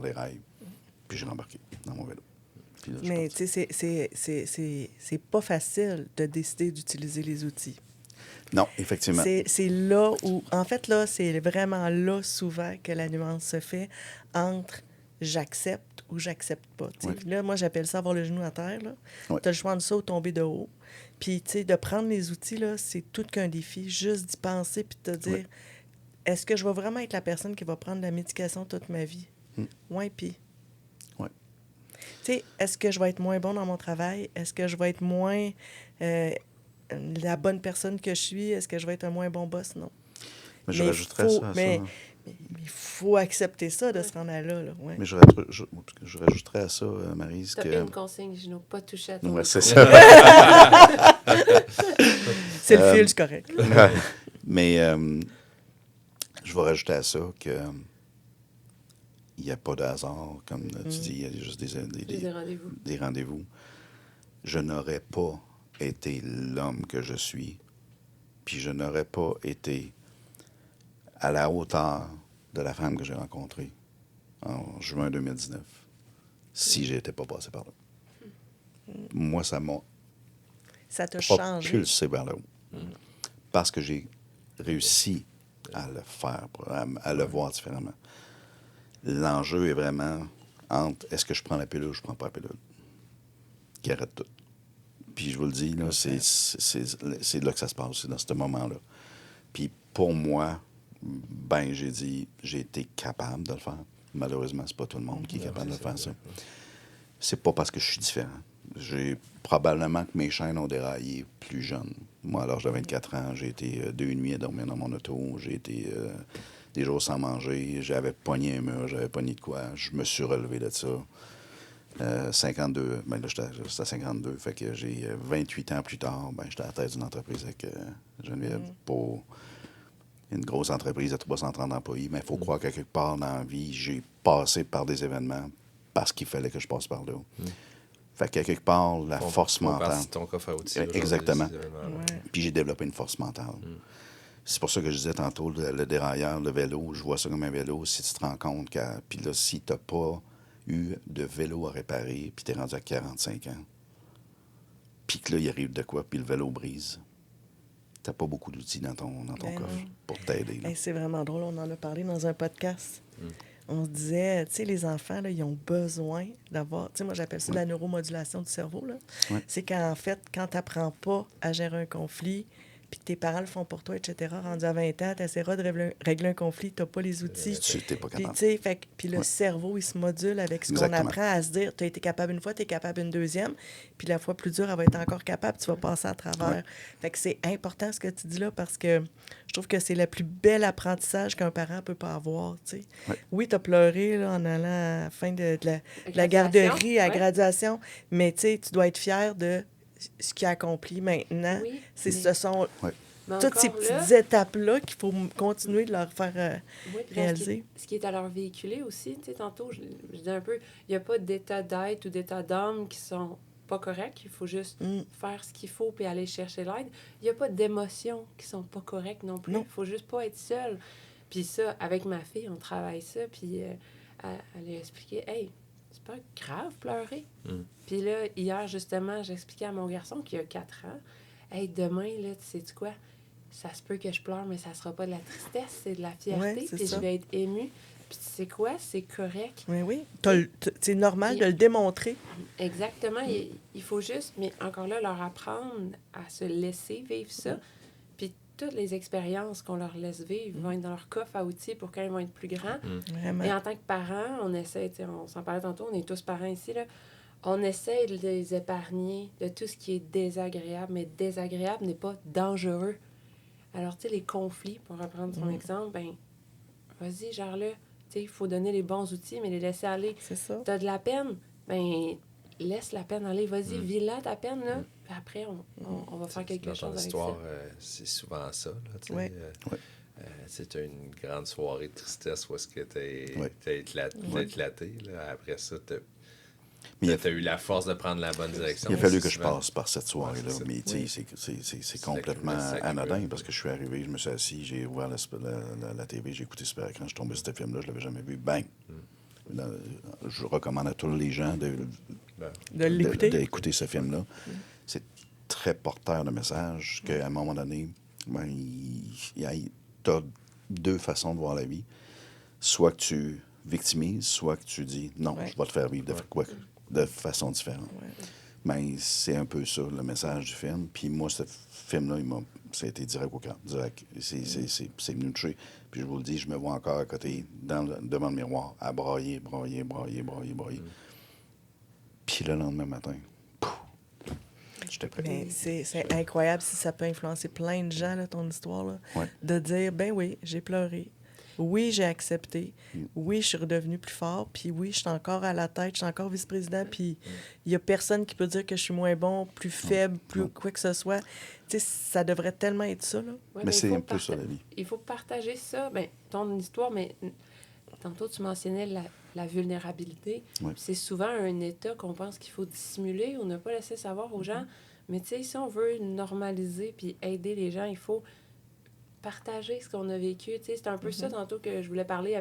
les rails. Puis j'ai rembarqué dans mon vélo. Là, mais tu sais, c'est pas facile de décider d'utiliser les outils. Non, effectivement. C'est là où... En fait, là, c'est vraiment là, souvent, que la nuance se fait entre j'accepte ou j'accepte pas. Oui. Là, moi, j'appelle ça avoir le genou à terre. Oui. Tu as le choix de ça ou tomber de haut. Puis, tu sais, de prendre les outils, là, c'est tout qu'un défi. Juste d'y penser puis de te dire, est-ce que je vais vraiment être la personne qui va prendre la médication toute ma vie? Oui, puis... Tu sais, est-ce que je vais être moins bon dans mon travail? Est-ce que je vais être moins la bonne personne que je suis? Est-ce que je vais être un moins bon boss? Non. Mais je rajouterais ça à ça. Mais il faut accepter ça, de se rendre à là. Ouais. Mais je rajouterais à ça, Maryse, que... T'as une consigne, Gino, pas toucher à ton... Oui, c'est ça. C'est le fil, c'est correct. Mais je vais rajouter à ça que... il n'y a pas de hasard, comme tu dis, il y a juste des rendez-vous. Je n'aurais pas été l'homme que je suis, puis je n'aurais pas été à la hauteur de la femme que j'ai rencontrée en juin 2019 si je n'étais pas passé par là. Moi, ça m'a propulsé vers le haut. Parce que j'ai réussi à le faire, à le voir différemment. L'enjeu est vraiment entre est-ce que je prends la pilule ou je ne prends pas la pilule, qui arrête tout. Puis je vous le dis, là, c'est là que ça se passe, c'est dans ce moment-là. Puis pour moi, ben j'ai dit, j'ai été capable de le faire. Malheureusement, c'est pas tout le monde qui est capable de faire ça. C'est pas parce que je suis différent. J'ai probablement que mes chaînes ont déraillé plus jeune. Moi, à l'âge de 24 ans, j'ai été 2 nuits à dormir dans mon auto. J'ai été des jours sans manger. J'avais pogné un mur, j'avais pogné de quoi. Je me suis relevé de ça. 52, ben là, j'étais à 52. Fait que j'ai 28 ans plus tard, ben, j'étais à la tête d'une entreprise avec Geneviève pour une grosse entreprise de 330 employés. Mais il faut croire qu'à quelque part dans la vie, j'ai passé par des événements parce qu'il fallait que je passe par là. Fait qu'à quelque part, la force mentale. C'est ton coffre à outils. Exactement. Puis j'ai développé une force mentale. C'est pour ça que je disais tantôt, le dérailleur, le vélo, je vois ça comme un vélo. Si tu te rends compte que. Puis là, si tu n'as pas eu de vélo à réparer, puis tu es rendu à 45 ans, puis que là, il arrive de quoi, puis le vélo brise, tu n'as pas beaucoup d'outils dans ton coffre pour t'aider. Hey, c'est vraiment drôle, on en a parlé dans un podcast. On se disait, tu sais, les enfants, là, ils ont besoin d'avoir... Tu sais, moi, j'appelle ça la neuromodulation du cerveau, là. C'est qu'en fait, quand tu n'apprends pas à gérer un conflit, puis que tes parents le font pour toi, etc., rendu à 20 ans, tu essaieras de régler un conflit, tu n'as pas les outils. Tu n'es pas capable. Puis le cerveau, il se module avec ce qu'on apprend à se dire. Tu as été capable une fois, tu es capable une deuxième, puis la fois plus dure, elle va être encore capable, tu vas passer à travers. Fait que c'est important ce que tu dis là, parce que je trouve que c'est le plus bel apprentissage qu'un parent peut pas avoir, tu sais. Oui, tu as pleuré là, en allant à la fin de la garderie à la graduation, mais tu sais, tu dois être fier de ce qu'il a accompli maintenant. Ce sont toutes ces petites étapes-là qu'il faut continuer de leur faire réaliser. Ce qui est à leur véhiculer aussi, tu sais, tantôt, je dis un peu, il n'y a pas d'état d'être ou d'état d'âme qui sont pas corrects. Il faut juste faire ce qu'il faut puis aller chercher l'aide. Il n'y a pas d'émotions qui sont pas correctes non plus. Il faut juste pas être seul. Puis ça, avec ma fille, on travaille ça, puis elle a expliqué, « Hey, c'est pas grave pleurer. » Puis là, hier, justement, j'expliquais à mon garçon qui a 4 ans, « Hey, demain, là, tu sais-tu quoi? Ça se peut que je pleure, mais ça sera pas de la tristesse, c'est de la fierté, puis je vais être émue. Puis tu sais quoi? C'est correct. » Oui. C'est normal de le démontrer. Exactement. Il faut juste, mais encore là, leur apprendre à se laisser vivre ça. Puis toutes les expériences qu'on leur laisse vivre vont être dans leur coffre à outils pour quand ils vont être plus grands. Et en tant que parents, on essaie, on s'en parlait tantôt, on est tous parents ici, là, on essaie de les épargner de tout ce qui est désagréable, mais désagréable n'est pas dangereux. Alors, tu sais, les conflits, pour reprendre ton exemple, ben vas-y, gère-le. Tu sais, il faut donner les bons outils, mais les laisser aller. C'est ça. T'as de la peine, ben laisse la peine aller. Vas-y, vis-la ta peine, là. Puis après, on va faire quelque chose avec histoire, ça. c'est souvent ça, là, c'est une grande soirée de tristesse où est-ce que t'as éclaté, là. Après ça, t'as eu la force de prendre la bonne direction. Il a fallu que je passe par cette soirée-là. Mais c'est complètement anodin parce que je suis arrivé, je me suis assis, j'ai ouvert la TV, j'ai écouté Super Écran, je suis tombé sur ce film-là, je l'avais jamais vu. Bang! Je recommande à tous les gens d'écouter ce film-là. C'est très porteur de message qu'à un moment donné, tu as deux façons de voir la vie. Soit que tu victimises, soit que tu dis non, je vais te faire vivre de façon différente. Mais c'est un peu ça, le message du film. Puis moi, ce film-là, ça a été direct au cœur. Direct. C'est venu me toucher. Puis je vous le dis, je me vois encore à côté, devant le miroir, à brailler. Puis le lendemain matin, j'étais prêt. Mais c'est incroyable si ça peut influencer plein de gens, là, ton histoire, là, de dire, ben oui, j'ai pleuré. Oui, j'ai accepté. Oui, je suis redevenu plus fort. Puis oui, je suis encore à la tête, je suis encore vice-président. Puis il n'y a personne qui peut dire que je suis moins bon, plus faible, quoi que ce soit. Tu sais, ça devrait tellement être ça, là. Ouais, mais c'est un peu ça, la vie. Il faut partager ça. Ben, ton histoire, mais tantôt, tu mentionnais la vulnérabilité. C'est souvent un état qu'on pense qu'il faut dissimuler ou ne pas laisser savoir aux gens. Mais tu sais, si on veut normaliser puis aider les gens, il faut partager ce qu'on a vécu. Tu sais, c'est un peu ça, tantôt, que je voulais parler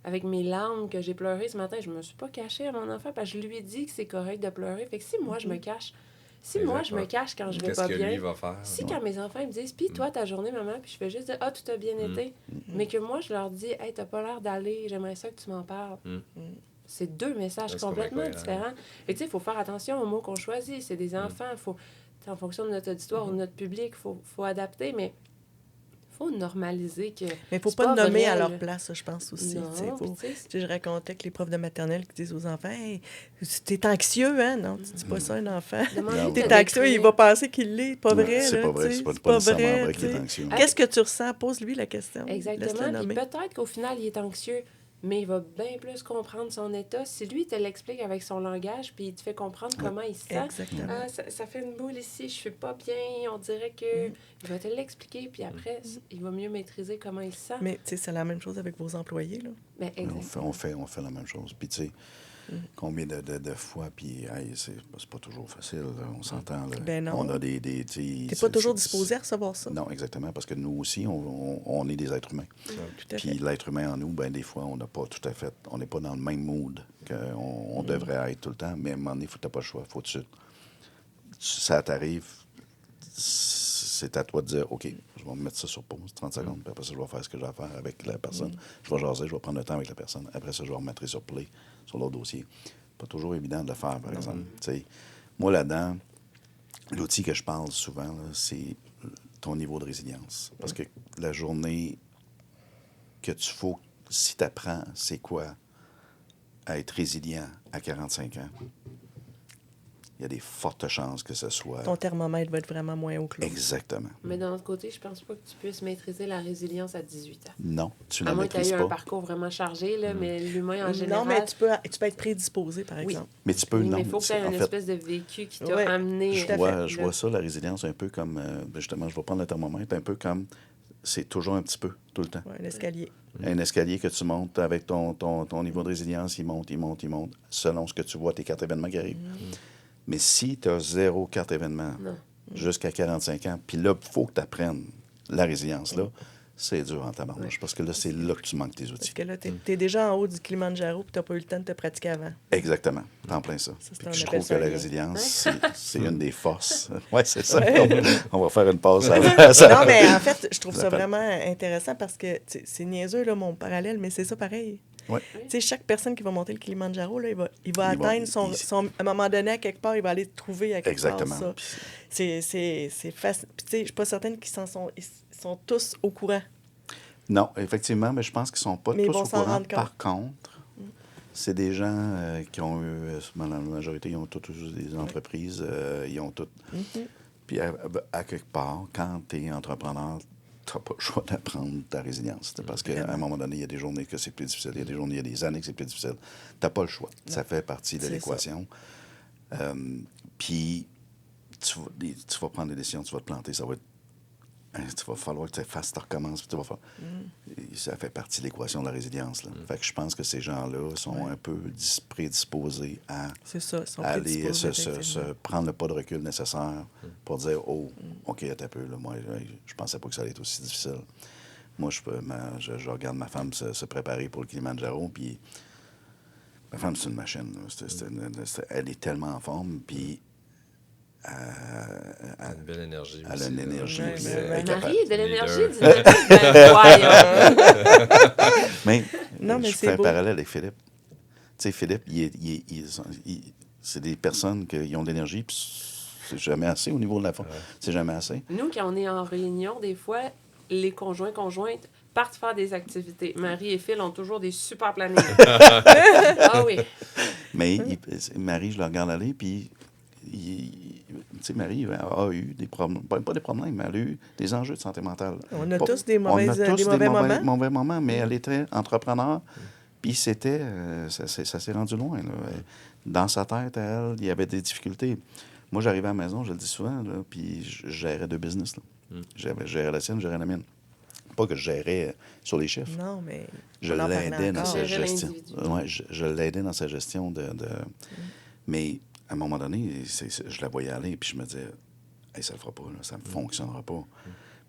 avec mes larmes, que j'ai pleuré ce matin. Je me suis pas cachée à mon enfant parce que je lui ai dit que c'est correct de pleurer. Fait que si moi, je me cache, moi, je me cache quand je vais pas bien. Qu'est-ce que lui va faire? Si, quand mes enfants ils me disent, puis toi, ta journée, maman, puis je fais juste dire, ah, tout a bien été. Mais que moi, je leur dis, hey, t'as pas l'air d'aller, j'aimerais ça que tu m'en parles. C'est deux messages complètement différents. Et tu sais, il faut faire attention aux mots qu'on choisit. C'est des enfants. En fonction de notre auditoire ou de notre public, il faut adapter, mais faut normaliser que. Mais il ne faut c'est pas nommer vrai, à leur là. place, je pense aussi. Non, Je racontais que les profs de maternelle qui disent aux enfants, hey, t'es anxieux, hein? Non, tu dis pas ça à un enfant. T'es anxieux, il va penser qu'il l'est. Pas vrai, c'est là. pas vrai, c'est pas nécessairement vrai qu'il est anxieux. Qu'est-ce que tu ressens? Pose-lui la question. Exactement. Puis peut-être qu'au final, il est anxieux, mais il va bien plus comprendre son état. Si lui, il te l'explique avec son langage, puis il te fait comprendre comment il se sent. Exactement. Ah, ça fait une boule ici, je suis pas bien, on dirait que... Il va te l'expliquer, puis après, il va mieux maîtriser comment il se sent. Mais, tu sais, c'est la même chose avec vos employés, là. Mais on fait la même chose. Puis, tu sais, combien de fois, puis c'est pas toujours facile, là, on s'entend. Là. Ben non. On a des T'es pas toujours disposé à recevoir ça. Non, exactement, parce que nous aussi, on est des êtres humains. Tout à Puis fait. l'être humain en nous, ben des fois, on n'a pas tout à fait, on n'est pas dans le même mood qu'on devrait être tout le temps, mais à un moment donné, t'as pas le choix, faut tout de suite. Ça t'arrive, c'est à toi de dire, OK, je vais me mettre ça sur pause, 30 secondes, puis après ça, je vais faire ce que j'ai à faire avec la personne. Je vais jaser, je vais prendre le temps avec la personne. Après ça, je vais remettre sur play, sur l'autre dossier. Pas toujours évident de le faire, par exemple. T'sais, moi, là-dedans, l'outil que je parle souvent, là, c'est ton niveau de résilience. Parce que la journée que si tu apprends, c'est quoi à être résilient à 45 ans, il y a des fortes chances que ce soit... Ton thermomètre va être vraiment moins haut que l'autre. Exactement. Mais d'un autre côté, je pense pas que tu puisses maîtriser la résilience à 18 ans. Non, tu ne À la moins que tu maîtrises aies eu pas. un parcours vraiment chargé, là, mais l'humain en général... Non, mais tu peux être prédisposé, par exemple. Mais tu peux, Oui, non. mais il faut que tu aies en une fait, espèce de vécu qui t'a Ouais, amené... je vois ça, la résilience, un peu comme... justement, je vais prendre le thermomètre, un peu comme... C'est toujours un petit peu, tout le temps. Ouais, l'escalier. Un escalier que tu montes avec ton niveau de résilience, il monte, selon ce que tu vois, tes 4 événements qui arrivent. Mais si tu as 0 carte événement jusqu'à 45 ans, puis là, il faut que tu apprennes la résilience, là, c'est dur en tabarnouche, parce que là, c'est là que tu manques tes Parce outils. que là, t'es déjà en haut du Kilimanjaro puis t'as pas eu le temps de te pratiquer avant. Exactement, t'en plein ça. Ça, Puis on je appelle trouve que ça la rien. résilience, c'est une des forces. Oui, c'est ça. On va faire une pause avant ça. Non, mais en fait, je trouve ça J'appelle. vraiment intéressant parce que c'est niaiseux, là, mon parallèle, mais c'est ça pareil. Ouais. Tu sais, chaque personne qui va monter le Kilimanjaro, là, il va Il va- atteindre son... À un moment donné, à quelque part, il va aller trouver à quelque Exactement. part ça. C'est facile. Puis tu sais, je suis pas certaine qu'ils ils sont tous au courant. Non, effectivement, mais je pense qu'ils ne sont pas Mais ils tous vont au s'en courant. rendre compte. Par contre, c'est des gens qui ont eu, dans la majorité, ils ont tous eu des entreprises, ils ont toutes... Puis à quelque part, quand tu es entrepreneur, tu n'as pas le choix d'apprendre ta résilience. Parce qu'à un moment donné, il y a des journées que c'est plus difficile, il y a des journées, il y a des années que c'est plus difficile. Tu n'as pas le choix. Ça fait partie de C'est l'équation. Puis tu vas prendre des décisions, tu vas te planter, ça va être... Tu vas falloir que tu fasses, tu recommences, puis tu vas faire... Ça fait partie de l'équation de la résilience. Là. Fait que je pense que ces gens-là sont un peu prédisposés à C'est ça, ils sont aller prédisposés, se effectivement. prendre le pas de recul nécessaire pour dire « Oh, OK, attends un peu, là, moi, je pensais pas que ça allait être aussi difficile. » Moi, je regarde ma femme se préparer pour le Kilimanjaro, puis ma femme, c'est une machine. Là. Elle est tellement en forme, puis Elle a une belle énergie. elle a aussi, une là. énergie. Ouais, puis ouais, elle est ouais. capable. Marie, de l'énergie, Leader. dis-le. Ben, voyons. Mais, Non, mais je c'est fais un beau. parallèle avec Philippe. Tu sais, Philippe, c'est des personnes qui ont de l'énergie, puis c'est jamais assez au niveau de la forme. C'est jamais assez. Nous, quand on est en réunion, des fois, les conjointes partent faire des activités. Marie et Phil ont toujours des super plannings. Ah oui. Mais Marie, je la regarde aller, puis tu sais, Marie a eu des problèmes, pas des problèmes, mais elle a eu des enjeux de santé mentale. On a Pas- tous des on a tous des mauvais moments. mauvais moments, mais elle était entrepreneur, puis c'était, ça s'est rendu loin. Là. Dans sa tête, à elle, il y avait des difficultés. Moi, j'arrivais à la maison, je le dis souvent, là, puis je gérais 2 business. Là. Je gérais la sienne, je gérais la mienne. Pas que je gérais sur les chiffres. Non, mais Je on en parlait l'aidais dans encore. sa Gérer gestion. l'individu. Ouais, je l'aidais dans sa gestion de... Mais à un moment donné, je la voyais aller, puis je me disais, hey, ça ne le fera pas, là, ça ne fonctionnera pas.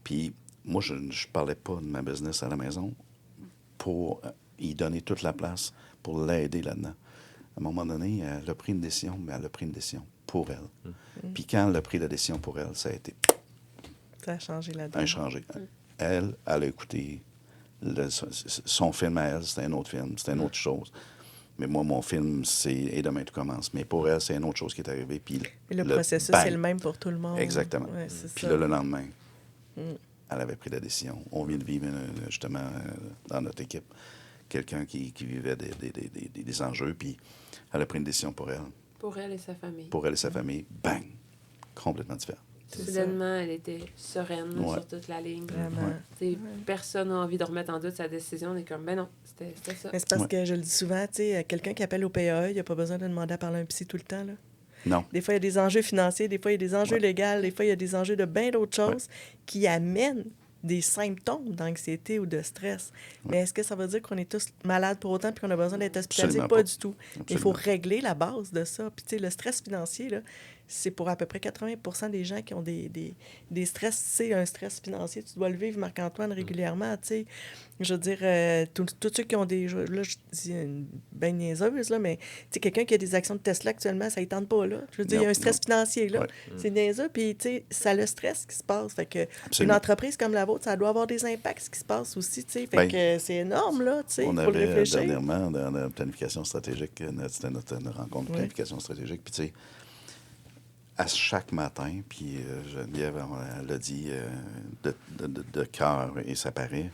Puis moi, je ne parlais pas de ma business à la maison pour y donner toute la place, pour l'aider là-dedans. À un moment donné, elle a pris une décision, mais elle a pris une décision pour elle. Puis quand elle a pris la décision pour elle, ça a été Ça a changé la donne. inchangé. Elle a écouté son film à elle, c'était un autre film, c'était une autre chose. Mais moi, mon film, c'est « Et demain, tout commence ». Mais pour elle, c'est une autre chose qui est arrivée. Puis Mais le processus, bang. c'est le même pour tout le monde. Exactement. Ouais, c'est Puis ça. là, le lendemain, elle avait pris la décision. On vient de vivre, justement, dans notre équipe, quelqu'un qui vivait des enjeux, puis elle a pris une décision pour elle. Pour elle et sa famille. Pour elle et sa famille, bang! Complètement différent. Soudainement, elle était sereine sur toute la ligne. Vraiment. Personne n'a envie de remettre en doute sa décision. On est comme, ben non, c'était ça. Mais c'est parce que je le dis souvent, tu sais, quelqu'un qui appelle au PAE, il n'y a pas besoin de demander à parler à un psy tout le temps, là. Non. Des fois, il y a des enjeux financiers, des fois, il y a des enjeux légaux, des fois, il y a des enjeux de bien d'autres choses qui amènent des symptômes d'anxiété ou de stress. Mais est-ce que ça veut dire qu'on est tous malades pour autant et qu'on a besoin d'être hospitalisés? Pas du tout. Absolument. Il faut régler la base de ça. Puis, tu sais, le stress financier, là, c'est pour à peu près 80 des gens qui ont des stress. Tu sais, un stress financier, tu dois le vivre, Marc-Antoine, régulièrement, tu sais. Je veux dire, tous ceux qui ont des... Là, je dis une ben niaiseuse, là, mais tu sais, quelqu'un qui a des actions de Tesla actuellement, ça ne tente pas, là. Je veux dire, il y a un stress financier, là. C'est niaiseux, puis tu sais, ça a le stress qui se passe. Fait que une entreprise comme la vôtre, ça doit avoir des impacts, ce qui se passe aussi, tu sais. Fait que c'est énorme, là, tu sais, on faut le avait réfléchir. Dernièrement, dans la planification stratégique, c'était notre rencontre de planification stratégique, puis tu sais, à chaque matin, puis Geneviève, elle l'a dit de cœur, et ça paraît,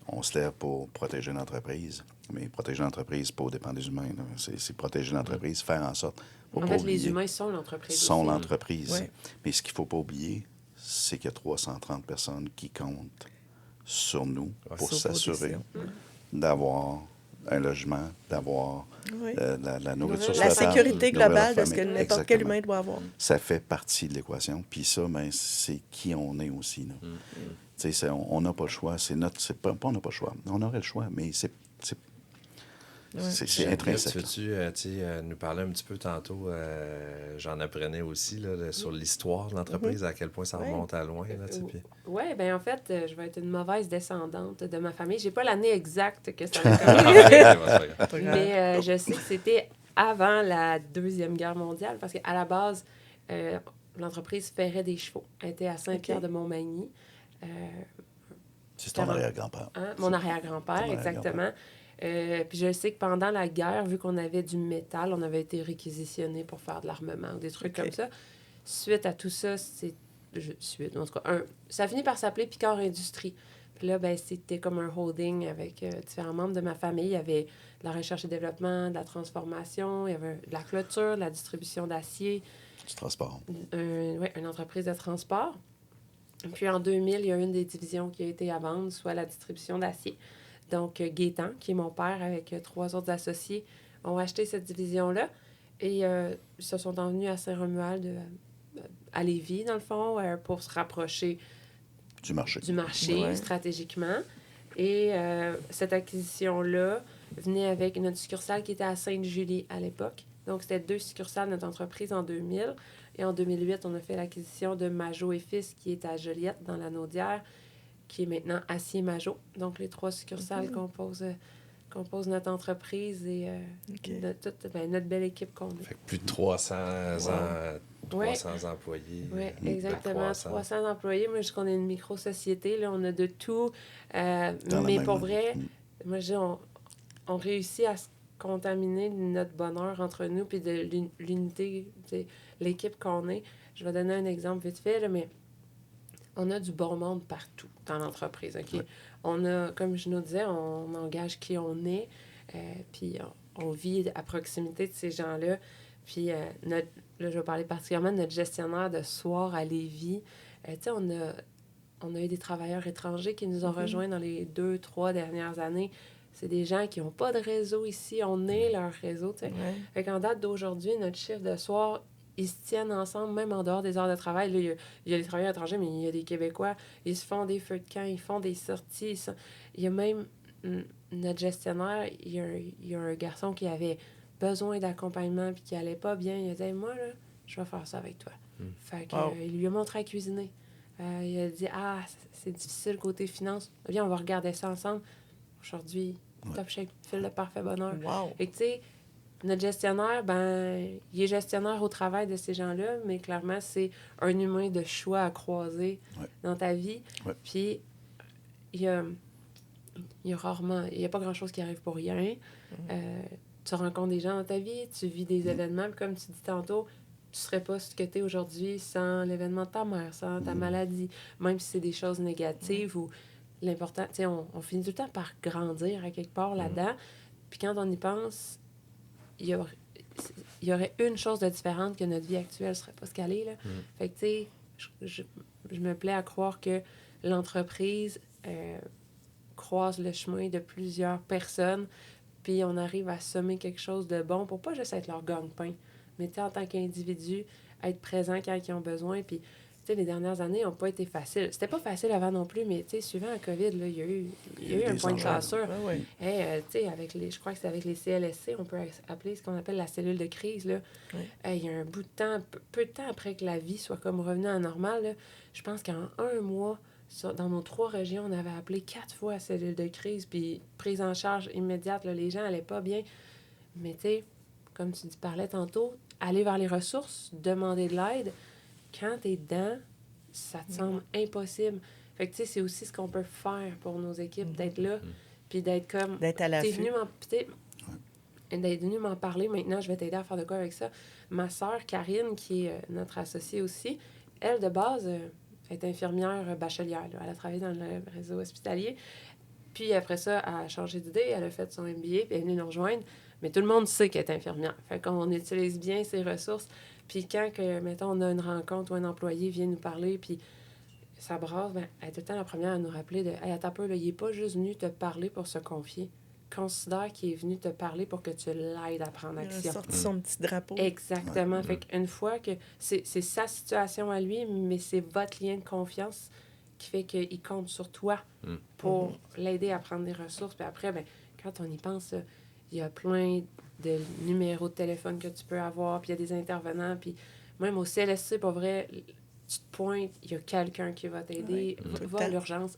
on se lève pour protéger l'entreprise. Mais protéger l'entreprise, pas au dépend des humains. C'est protéger l'entreprise, faire en sorte... En fait, les humains sont l'entreprise. Sont l'entreprise. Ouais. Mais ce qu'il ne faut pas oublier, c'est qu'il y a 330 personnes qui comptent sur nous pour s'assurer d'avoir un logement, d'avoir la nourriture sur la la table, sécurité globale de nourrir ce que leur famille. n'importe quel humain doit avoir. Ça fait partie de l'équation. Puis ça, ben, c'est qui on est aussi. Tu sais, on n'a pas le choix. Pas on n'a pas le choix. On aurait le choix, mais c'est intrinsèque. Tu nous parler un petit peu tantôt, j'en apprenais aussi là, sur l'histoire de l'entreprise, à quel point ça remonte à loin. Oui, bien en fait, je vais être une mauvaise descendante de ma famille. J'ai pas l'année exacte que ça a commencé. Mais je sais que c'était avant la Deuxième Guerre mondiale, parce qu'à la base, l'entreprise ferrait des chevaux. Elle était à Saint-Pierre-de-Montmagny. C'est ton arrière-grand-père. Mon arrière-grand-père, exactement. Puis je sais que pendant la guerre, vu qu'on avait du métal, on avait été réquisitionné pour faire de l'armement ou des trucs comme ça. Suite à tout ça, en tout cas, ça finit par s'appeler Picard Industrie. Puis là, ben, c'était comme un holding avec différents membres de ma famille. Il y avait de la recherche et développement, de la transformation, il y avait de la clôture, de la distribution d'acier. Du transport. Une entreprise de transport. Puis en 2000, il y a une des divisions qui a été à vendre, soit la distribution d'acier. Donc, Gaétan, qui est mon père, avec 3 autres associés, ont acheté cette division-là et ils se sont envenus à Saint-Romuald, à Lévis, dans le fond, pour se rapprocher du marché stratégiquement. Et cette acquisition-là venait avec notre succursale qui était à Sainte-Julie à l'époque. Donc, c'était 2 succursales de notre entreprise en 2000. Et en 2008, on a fait l'acquisition de Majot et Fils, qui est à Joliette, dans la Naudière, qui est maintenant Acier Majot. Donc, les 3 succursales composent notre entreprise et notre belle équipe qu'on a. Fait que plus de 300 employés. Oui, exactement. 300 employés. Moi, je dis qu'on est une micro-société. Là, on a de tout. Mais pour vrai, moi, je dis, on réussit à se contaminer de notre bonheur entre nous puis de l'unité, l'équipe qu'on est. Je vais donner un exemple vite fait, là, mais on a du bon monde partout dans l'entreprise. Okay? Ouais. On a, comme je nous disais, on engage qui on est, puis on vit à proximité de ces gens-là. Puis, là, je vais parler particulièrement de notre gestionnaire de soir à Lévis. Tu sais, on a eu des travailleurs étrangers qui nous ont rejoints dans les 2-3 dernières années. C'est des gens qui n'ont pas de réseau ici. On est leur réseau, tu sais. Ouais. Fait qu'en date d'aujourd'hui, notre chiffre de soir, ils se tiennent ensemble, même en dehors des heures de travail. Là, il y a des travailleurs étrangers, mais il y a des Québécois. Ils se font des feux de camp, ils font des sorties. Il y a même notre gestionnaire, il y a un garçon qui avait besoin d'accompagnement puis qui allait pas bien. Il a dit « Moi, là, je vais faire ça avec toi. » Fait qu'il lui a montré à cuisiner. Il a dit « Ah, c'est difficile côté finance. Viens, on va regarder ça ensemble. » Aujourd'hui, Top Shape, file de parfait bonheur. Wow. Et tu sais, notre gestionnaire, ben, il est gestionnaire au travail de ces gens-là, mais clairement, c'est un humain de choix à croiser dans ta vie. Ouais. Puis, il y a pas grand-chose qui arrive pour rien. Tu rencontres des gens dans ta vie, tu vis des événements, comme tu dis tantôt, tu serais pas ce que tu es aujourd'hui sans l'événement de ta mère, sans ta maladie, même si c'est des choses négatives ou l'important, tu sais, on finit tout le temps par grandir à quelque part là-dedans. Puis quand on y pense, il y aurait une chose de différente que notre vie actuelle serait pas ce qu'elle est, là. Fait que, tu sais, je me plais à croire que l'entreprise croise le chemin de plusieurs personnes, puis on arrive à semer quelque chose de bon pour pas juste être leur gagne-pain, mais en tant qu'individu, être présent quand ils ont besoin. Puis, tu sais, les dernières années n'ont pas été faciles. C'était pas facile avant non plus, mais tu sais, suivant la COVID, là, il y a eu un point de cassure. Tu sais, je crois que c'est avec les CLSC, on peut appeler ce qu'on appelle la cellule de crise, là. Il y a un bout de temps, peu de temps après que la vie soit comme revenue à la normale, là, je pense qu'en 1 mois, dans nos 3 régions, on avait appelé 4 fois la cellule de crise, puis prise en charge immédiate, là, les gens n'allaient pas bien. Mais tu sais, comme tu parlais tantôt, aller vers les ressources, demander de l'aide, quand tu es dedans, ça te semble impossible. Fait que tu sais, c'est aussi ce qu'on peut faire pour nos équipes, d'être là, puis d'être comme... D'être à l'affût. D'être venu m'en parler, maintenant, je vais t'aider à faire de quoi avec ça. Ma sœur, Karine, qui est notre associée aussi, elle, de base... Elle est infirmière bachelière. Là. Elle a travaillé dans le réseau hospitalier. Puis après ça, elle a changé d'idée. Elle a fait son MBA, puis elle est venue nous rejoindre. Mais tout le monde sait qu'elle est infirmière. Fait qu'on utilise bien ses ressources. Puis quand, mettons, on a une rencontre ou un employé vient nous parler, puis ça brasse, ben, elle est tout le temps la première à nous rappeler de « Hey, attends un peu, là, il n'est pas juste venu te parler pour se confier. Considère qu'il est venu te parler pour que tu l'aides à prendre action. » Il a sorti son petit drapeau. Exactement. Fait qu'une fois que c'est sa situation à lui, mais c'est votre lien de confiance qui fait qu'il compte sur toi pour l'aider à prendre des ressources. Puis après, ben, quand on y pense, il y a plein de numéros de téléphone que tu peux avoir, puis il y a des intervenants, puis même au CLSC, pour vrai, tu te pointes, il y a quelqu'un qui va t'aider, va à l'urgence.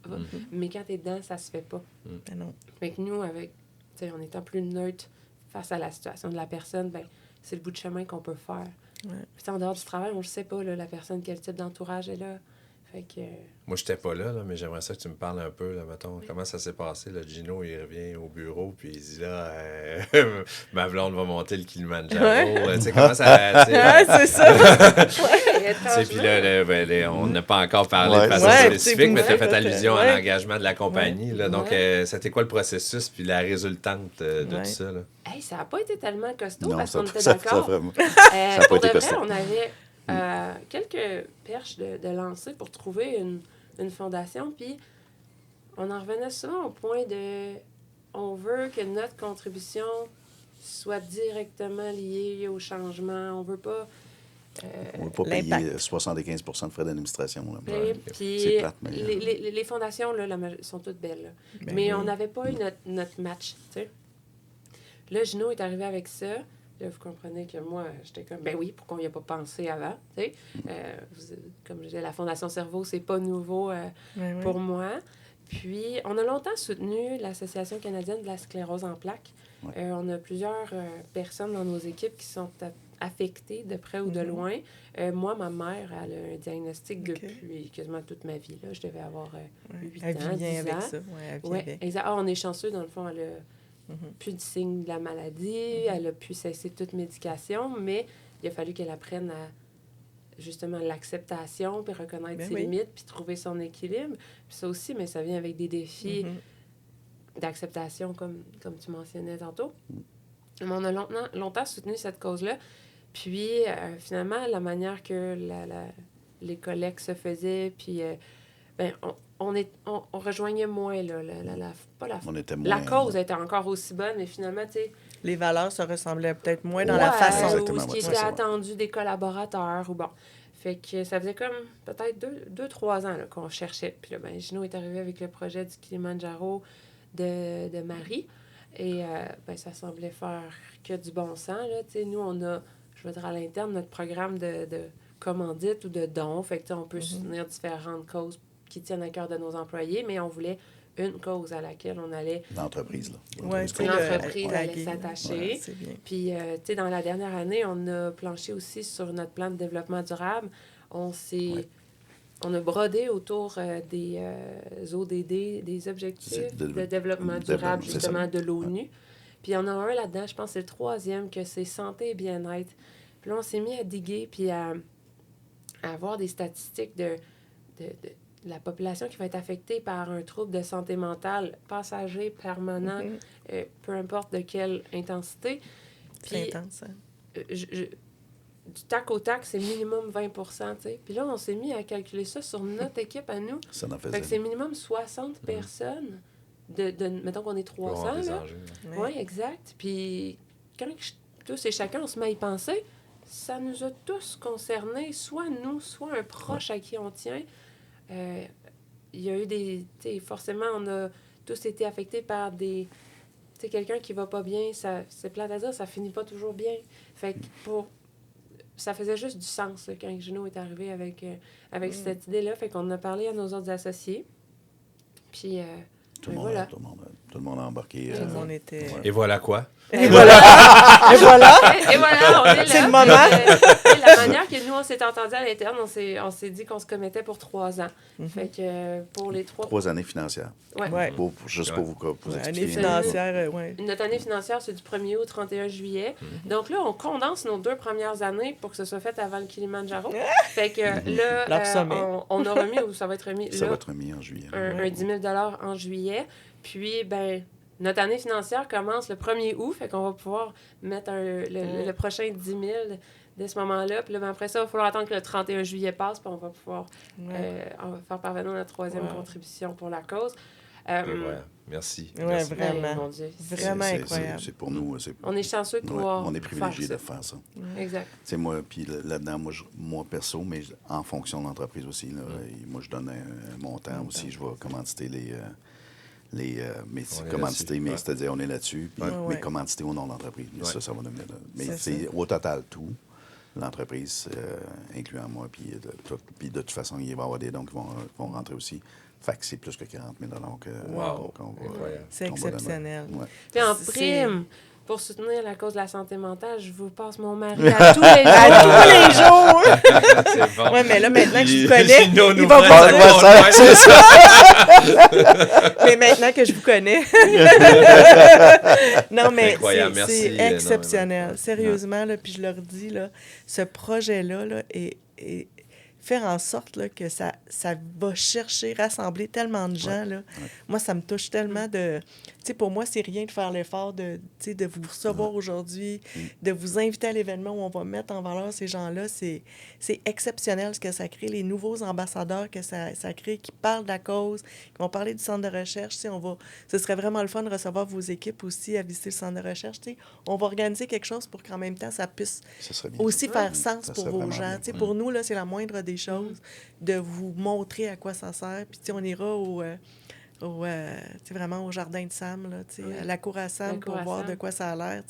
Mais quand tu es dedans, ça se fait pas. Ben non. Fait que nous, en étant plus neutre face à la situation de la personne, ben c'est le bout de chemin qu'on peut faire. Puis en dehors du travail, on ne sait pas, là, la personne, quel type d'entourage est là. Fait que... Moi, je n'étais pas là, mais j'aimerais ça que tu me parles un peu, là, mettons, comment ça s'est passé. Là, Gino, il revient au bureau, puis il dit, là, ma blonde va monter le Kilimanjaro. Tu sais, comment ça... c'est ça! Puis là, on n'a pas encore parlé de façon spécifique, mais tu as fait allusion à l'engagement de la compagnie. Là, donc, c'était quoi le processus, puis la résultante de tout ça? Là? Hey, ça n'a pas été tellement costaud, non, parce qu'on était ça d'accord. Ça n'a pas été costaud. On avait... quelques perches de lancer pour trouver une fondation, puis on en revenait souvent au point de on veut que notre contribution soit directement liée au changement, on veut pas on ne veut pas payer 75 % de frais d'administration. Puis c'est plate, mais... les fondations là, sont toutes belles, là. Mais on n'avait pas eu notre match, tu sais. Là, Gino est arrivé avec ça. Là, vous comprenez que moi, j'étais comme, ben oui, pourquoi on n'y a pas pensé avant, tu sais. Comme je disais, la Fondation Cerveau, c'est pas nouveau pour moi. Puis, on a longtemps soutenu l'Association canadienne de la sclérose en plaques. On a plusieurs personnes dans nos équipes qui sont affectées de près ou de loin. Moi, ma mère, elle a un diagnostic depuis quasiment toute ma vie. Là. Je devais avoir 8 ans, 10 ans. Avec ça. Exact. On est chanceux, dans le fond, elle a... plus de signes de la maladie, elle a pu cesser toute médication, mais il a fallu qu'elle apprenne à justement l'acceptation, puis reconnaître ses limites, puis trouver son équilibre. Puis ça aussi, mais ça vient avec des défis d'acceptation, comme tu mentionnais tantôt. Mais on a longtemps soutenu cette cause-là. Puis finalement, la manière que les collectes se faisaient, puis on rejoignait moins, là, la cause était encore aussi bonne, mais finalement, tu sais... Les valeurs se ressemblaient peut-être moins dans la façon. Ou ce qui était attendu des collaborateurs, ou bon. Fait que ça faisait comme peut-être 2-3 ans là, qu'on cherchait. Puis là, ben, Gino est arrivé avec le projet du Kilimanjaro de Marie. Et ça semblait faire que du bon sens, là. Tu sais, nous, on a, je veux dire, à l'interne, notre programme de commandite ou de dons. Fait que, on peut soutenir différentes causes qui tiennent à cœur de nos employés, mais on voulait une cause à laquelle on allait... L'entreprise, là. L'entreprise allait s'attacher. Ouais, puis, tu sais, dans la dernière année, on a planché aussi sur notre plan de développement durable. On a brodé autour des ODD, des objectifs de développement durable, justement, de l'ONU. Puis, il y en a un là-dedans, je pense que c'est le 3e, que c'est santé et bien-être. Puis là, on s'est mis à diguer, puis à avoir des statistiques de la population qui va être affectée par un trouble de santé mentale passager, permanent, peu importe de quelle intensité. C'est intense, hein? Du tac au tac, c'est minimum 20 %. T'sais. Puis là, on s'est mis à calculer ça sur notre équipe à nous. Ça en faisait. Fait que c'est minimum 60 personnes, mettons qu'on est 300. Oui, exact. Puis quand tous et chacun, on se met à y penser, ça nous a tous concernés, soit nous, soit un proche à qui on tient. Il y a eu forcément, on a tous été affectés par des... Tu sais, quelqu'un qui va pas bien, c'est plate à dire, ça finit pas toujours bien. Fait que ça faisait juste du sens là, quand Gino est arrivé avec cette idée-là. Fait qu'on a parlé à nos autres associés. Puis, tout le monde a embarqué. On était... Et voilà quoi? Et voilà! Et voilà! Et voilà, on est là. C'est le moment! La manière que nous, on s'est entendu à l'interne, on s'est dit qu'on se commettait pour 3 ans. Fait que pour les 3 années financières. Ouais. Juste pour vous expliquer. Année financière, oui. Notre année financière, c'est du 1er au 31 juillet. Donc là, on condense nos 2 premières années pour que ce soit fait avant le Kilimanjaro. Fait que là, on a remis, ou ça va être remis, ça va être remis en juillet. Un 10 000 $ en juillet. Puis, notre année financière commence le 1er août, fait qu'on va pouvoir mettre le prochain 10 000 dès ce moment-là. Puis là, après ça, il va falloir attendre que le 31 juillet passe, puis on va pouvoir on va faire parvenir notre 3e contribution pour la cause. Merci. Oui, Merci. vraiment. Mon Dieu. Vraiment incroyable. C'est pour nous. On est chanceux de pouvoir on est privilégiés de faire faire ça. Exact. C'est moi, puis là-dedans, moi perso, mais en fonction de l'entreprise aussi, là, moi, je donne un montant aussi. Je vais commanditer c'est-à-dire on est là-dessus, puis mes commandités au nom de l'entreprise. Mais ça va devenir là. Mais c'est au total tout, l'entreprise, incluant moi, puis de toute façon, il va y avoir des dons qui vont rentrer aussi. Fait que c'est plus que 40 000 qu'on va... C'est exceptionnel. Ouais. Puis en prime, pour soutenir la cause de la santé mentale, je vous passe mon mari à tous les jours. À tous les jours! C'est bon. Oui, mais là, maintenant que je vous connais, il va vous vous dire... Mais maintenant que je vous connais... Non, mais c'est exceptionnel. Sérieusement, là, puis je leur dis, là, ce projet-là là, est faire en sorte là, que ça va chercher, rassembler tellement de gens. Là. Moi, ça me touche tellement de... Tu sais, pour moi, c'est rien de faire l'effort de vous recevoir aujourd'hui, de vous inviter à l'événement où on va mettre en valeur ces gens-là. C'est exceptionnel ce que ça crée, les nouveaux ambassadeurs que ça crée, qui parlent de la cause, qui vont parler du centre de recherche. Ce serait vraiment le fun de recevoir vos équipes aussi à visiter le centre de recherche. T'sais. On va organiser quelque chose pour qu'en même temps, ça puisse aussi faire sens pour vos gens. Pour nous, là, c'est la moindre des choses de vous montrer à quoi ça sert. Puis on ira vraiment au jardin de Sam, là, à la cour à Sam, pour voir de quoi ça a l'air,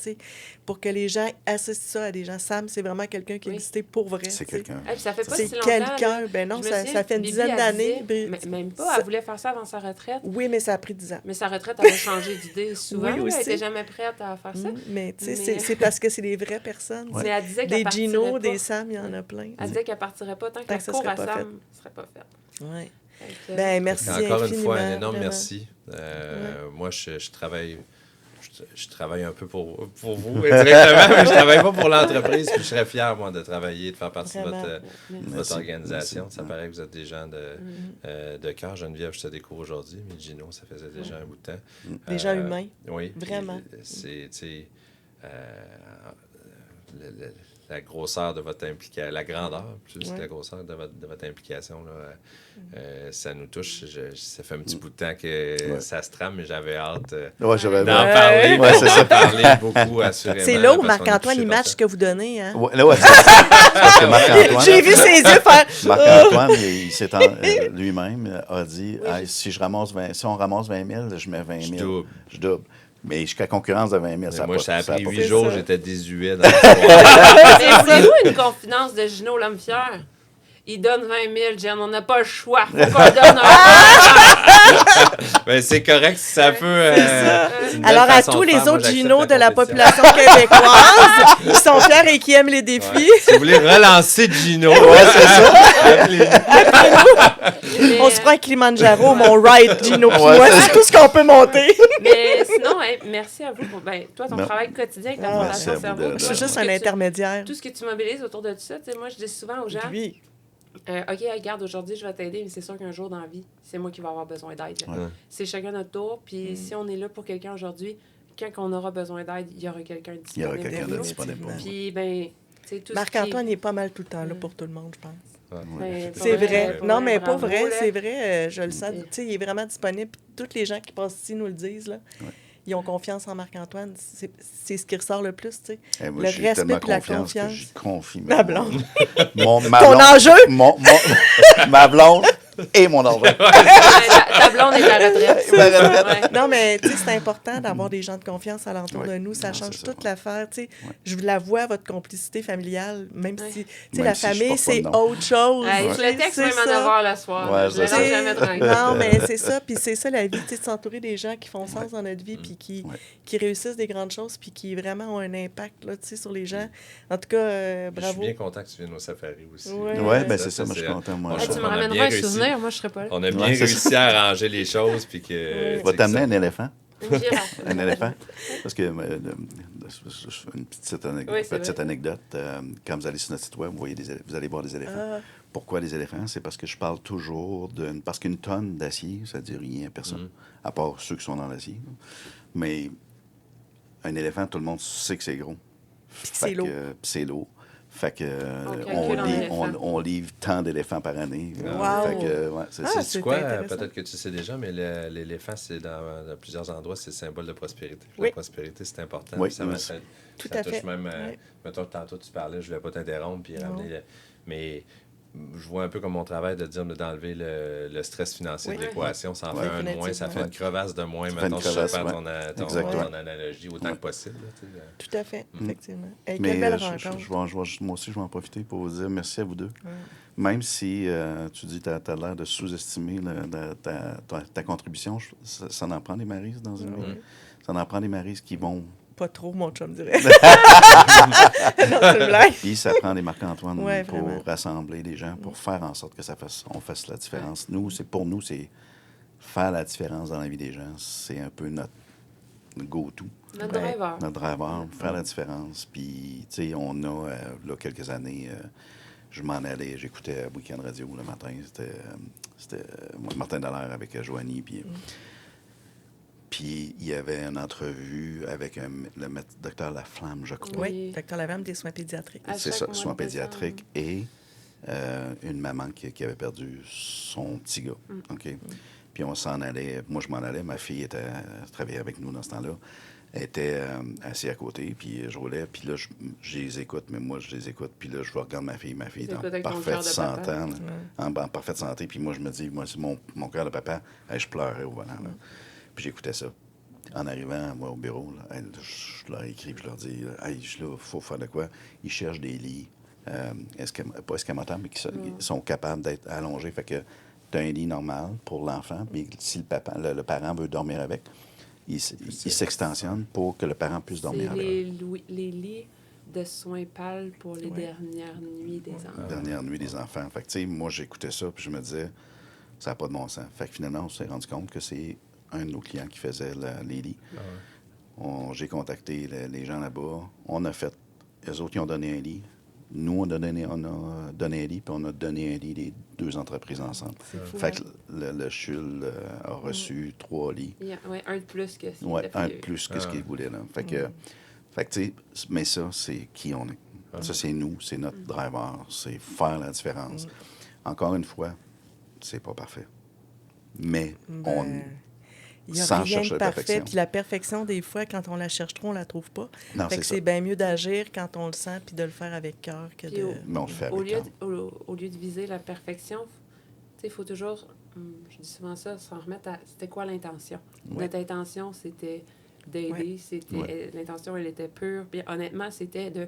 pour que les gens associent ça à des gens. Sam, c'est vraiment quelqu'un qui existait pour vrai. C'est quelqu'un. Ça fait pas c'est si longtemps. Quelqu'un. Ben non, ça fait une dizaine d'années. Même pas, elle voulait faire ça avant sa retraite. Oui, mais ça a pris 10 ans. Mais sa retraite, elle a changé d'idée souvent. Oui, aussi. Elle n'était jamais prête à faire ça. Mais c'est parce que c'est des vraies personnes. Mais elle disait des Gino, pas. des Sam, il y en a plein. Elle disait qu'elle partirait pas tant que la cour à Sam ne serait pas faite. Oui. Ben, merci encore infiniment. Une fois, un énorme merci. Moi, je travaille un peu pour vous directement, mais je travaille pas pour l'entreprise. Puis je serais fier, moi, de travailler, de faire partie de votre organisation. Merci. Ça paraît que vous êtes des gens de cœur. Geneviève, je te découvre aujourd'hui, mais Gino, ça faisait déjà un bout de temps. Des gens humains. Oui. Vraiment. C'est, la grosseur de votre implication, la grandeur, plus que la grosseur de votre implication, là, ça nous touche. Ça fait un petit bout de temps que ça se trame, mais j'avais hâte d'en parler. D'en parler beaucoup, assurément. C'est là où Marc-Antoine, il match ce que vous donnez. Hein? Parce que Marc-Antoine... J'ai vu ses yeux faire... Marc-Antoine, lui-même, a dit, si on ramasse 20 000, je mets 20 000. Je double. Mais jusqu'à concurrence de 20 000, moi, ça a pris 8 jours, j'étais 18 dans c'est vous une confidence de Gino l'homme fier? Il donne 20 000, Jen, on n'a pas le choix. Faut qu'on donne un... Ben, c'est correct si ça peut. C'est une belle Alors, à façon tous de les faire. Moi, autres j'accepte Gino la de la compétition. population québécoise qui sont fiers et qui aiment les défis, Ouais. Si vous voulez relancer Gino, appelez-nous. Mais, on se prend un Kilimanjaro, mon ride, Gino, puis Ouais, moi, c'est c'est tout ce qu'on peut monter. mais sinon, merci à vous pour toi, ton Non. travail quotidien avec la Ah, merci Fondation à vous Cerveau. de- toi, Je suis Ouais. juste tout un ce que tu- intermédiaire. Tout ce que tu mobilises autour de ça, moi, je dis souvent aux gens, Oui. OK, regarde, aujourd'hui, je vais t'aider, mais c'est sûr qu'un jour dans la vie, c'est moi qui vais avoir besoin d'aide. là. Ouais. C'est chacun notre tour, puis si on est là pour quelqu'un aujourd'hui, quand on aura besoin d'aide, il y aura quelqu'un Il y disponible. aura quelqu'un de pour nous. disponible pour vous. Puis, tu sais, tout Marc-Antoine, il est pas mal tout le temps là pour tout le monde, je pense. C'est vrai. Non, mais pas bravo, vrai, là. c'est vrai. Je le sens. Et- Tu sais, il est vraiment disponible. Puis tous les gens qui passent ici nous le disent, là. Ouais. Ils ont confiance en Marc-Antoine. C'est ce qui ressort le plus, tu sais. Eh, moi, Le j'ai respect tellement puis la confiance que confiance. j'y confie. La blonde. Ma Ton blonde- enjeu? ma blonde et mon argent. Ta blonde est à la retraite. Ma retraite. Ouais. Non, mais tu sais, c'est important d'avoir des gens de confiance alentour Ouais. de nous. Ça Non, change c'est ça, toute ouais. l'affaire. Tu sais, Ouais. je la vois, votre complicité familiale, même Ouais. si, tu sais, Même la si je famille, porte pas c'est de nom. autre chose. Hey, Tu je sais, le texte c'est même à ça. 9h le soir. Ouais, je le c'est laisse ça. jamais tranquille. Non, mais c'est ça. Puis c'est ça la vie, tu sais, de s'entourer des gens qui font sens dans notre vie, puis qui réussissent des grandes choses, puis qui vraiment ont un impact là, tu sais, sur les gens. En tout cas, Je suis bravo. bien content que tu viennes au safari aussi. Ouais. Ouais, ben c'est ça, moi je suis content. Moi, on Ah, trouve tu qu'on me a ramèneras bien un réussi. souvenir, moi je serais pas là. On a bien Ouais, c'est réussi à arranger les choses. Puis que, Je tu vais sais, t'amener que un éléphant. Une girafe. Un éléphant. Parce que, une petite anecdote. Quand vous allez sur notre site web, vous allez voir des éléphants. Ah. Pourquoi les éléphants? C'est parce que je parle toujours parce qu'une tonne d'acier, ça ne dit rien à personne, à part ceux qui sont dans l'acier. Mais un éléphant, tout le monde sait que c'est gros. C'est Fait lourd. que, c'est lourd. Fait que calcule en éléphant. on livre tant d'éléphants par année. Wow. Fait que, ouais, c'est Ah, ça. c'est quoi? intéressant. Peut-être que tu sais déjà, mais l'éléphant, c'est dans plusieurs endroits, c'est le symbole de prospérité. Oui. La prospérité, c'est important. Oui, Ça oui. Tout ça à touche fait. même, Ouais. mettons, tantôt tu parlais, je ne voulais pas t'interrompre, puis Non. ramener mais je vois un peu comme mon travail de dire d'enlever le stress financier Oui. de l'équation. Ça en Ouais. fait un de moins, ça fait une crevasse de moins. Ça fait Mettons, une si je crevasse, perds ouais. ton Exactement. analogie autant que possible. Là, tu sais. Tout à fait, effectivement. Hey, Mais quelle belle je rencontre. moi aussi, je vais en profiter pour vous dire merci à vous deux. Même si tu dis que tu as l'air de sous-estimer ta contribution, ça en prend des marises dans une vie. Ça en prend des marises qui vont. Pas trop, mon chum dirait. Non, c'est une blague. Puis ça prend des Marc-Antoine Ouais, pour vraiment. rassembler les gens, pour faire en sorte que on fasse la différence. Nous, pour nous, c'est faire la différence dans la vie des gens. C'est un peu notre go-to. Notre Ouais. driver. Notre driver, faire la différence. Puis, tu sais, on a, là, quelques années, je m'en allais, j'écoutais Week-end Radio le matin. C'était Martin Dallaire avec Joanie. Puis, il y avait une entrevue avec le docteur Laflamme, je crois. Oui, docteur Laverne des soins pédiatriques. À C'est chaque ça, mois soins de pédiatriques et une maman qui avait perdu son petit gars. OK? Puis on s'en allait, moi je m'en allais, ma fille travaillait avec nous dans ce temps-là. Elle était assise à côté, puis je roulais, puis là, je les écoute, mais moi, je les écoute, puis là, je regarde ma fille est Tu en écoutes avec ton parfaite cœur de santé, papa. en parfaite santé, puis moi, je me dis, moi, c'est mon cœur de papa, hey, je pleurais au volant, là. Puis j'écoutais ça. En arrivant, moi, au bureau, là, je leur écris, puis je leur dis, hey, je suis là, il faut faire de quoi? Ils cherchent des lits, pas escamotables, mais qui sont capables d'être allongés. Fait que tu as un lit normal pour l'enfant, puis si le parent veut dormir avec, il s'extensionne pour que le parent puisse dormir C'est avec. les lits de soins pâles pour les dernières nuits des enfants. Dernière nuit des enfants. Fait que, tu sais, moi, j'écoutais ça, puis je me disais, ça n'a pas de bon sens. Fait que finalement, on s'est rendu compte que c'est un de nos clients qui faisait les lits. J'ai contacté les gens là-bas. On a fait... Eux autres, ils ont donné un lit. Nous, on a donné un lit, puis on a donné un lit les deux entreprises ensemble. fou, Fait que le CHUL a reçu 3 lits. Oui, un de plus que ce qu'il Oui, était un de prévu. plus que ce qu'ils voulaient. Là. Fait que tu sais, mais ça, c'est qui on est. Ça, c'est nous, c'est notre driver, c'est faire la différence. Encore une fois, c'est pas parfait. Mais Il n'y a sans rien chercher de la parfait. perfection. Puis la perfection, des fois, quand on la cherche trop, on la trouve pas. Non, Fait c'est que ça. c'est bien mieux d'agir quand on le sent puis de le faire avec cœur que Puis de... Mais on le fait Au avec lieu, cœur. au lieu de viser la perfection, il faut toujours, je dis souvent ça, s'en remettre à c'était quoi l'intention. Notre intention, c'était d'aider, Ouais. l'intention, elle était pure. Puis honnêtement, c'était de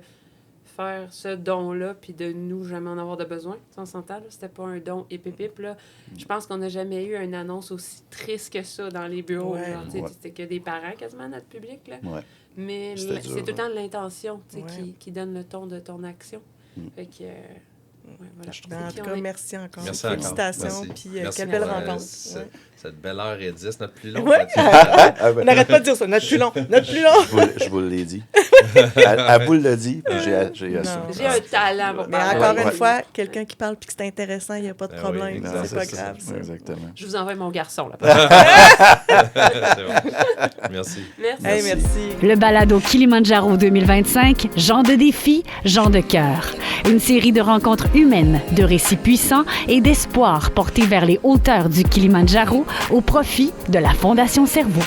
faire ce don-là, puis de nous jamais en avoir de besoin. On s'entend, là, c'était pas un don épépip, là. Je pense qu'on n'a jamais eu une annonce aussi triste que ça dans les bureaux. Ouais. C'était que des parents, quasiment, notre public, là. Ouais. Mais C'était dur, c'est tout le temps de l'intention, qui donne le ton de ton action. Fait que... voilà. En tout cas, merci encore. Merci encore. Félicitations. Merci. Puis Merci quelle belle pour, rencontre. Cette belle heure et 10, notre plus long. Ouais. On n'arrête pas de dire ça. Notre plus long. Notre plus long. Je vous l'ai dit. Elle vous l'a dit, puis j'ai assumé. J'ai un talent pour Mais parler. encore une fois, quelqu'un qui parle puis que c'est intéressant, il n'y a pas de problème. Oui, c'est pas grave. Ça. Exactement. Je vous envoie mon garçon, là. C'est bon. Merci. Merci. Hey, merci. Le balado Kilimanjaro 2025, Gens de défi, Gens de cœur. Une série de rencontres humaines, de récits puissants et d'espoir portés vers les hauteurs du Kilimanjaro au profit de la Fondation Cerveau.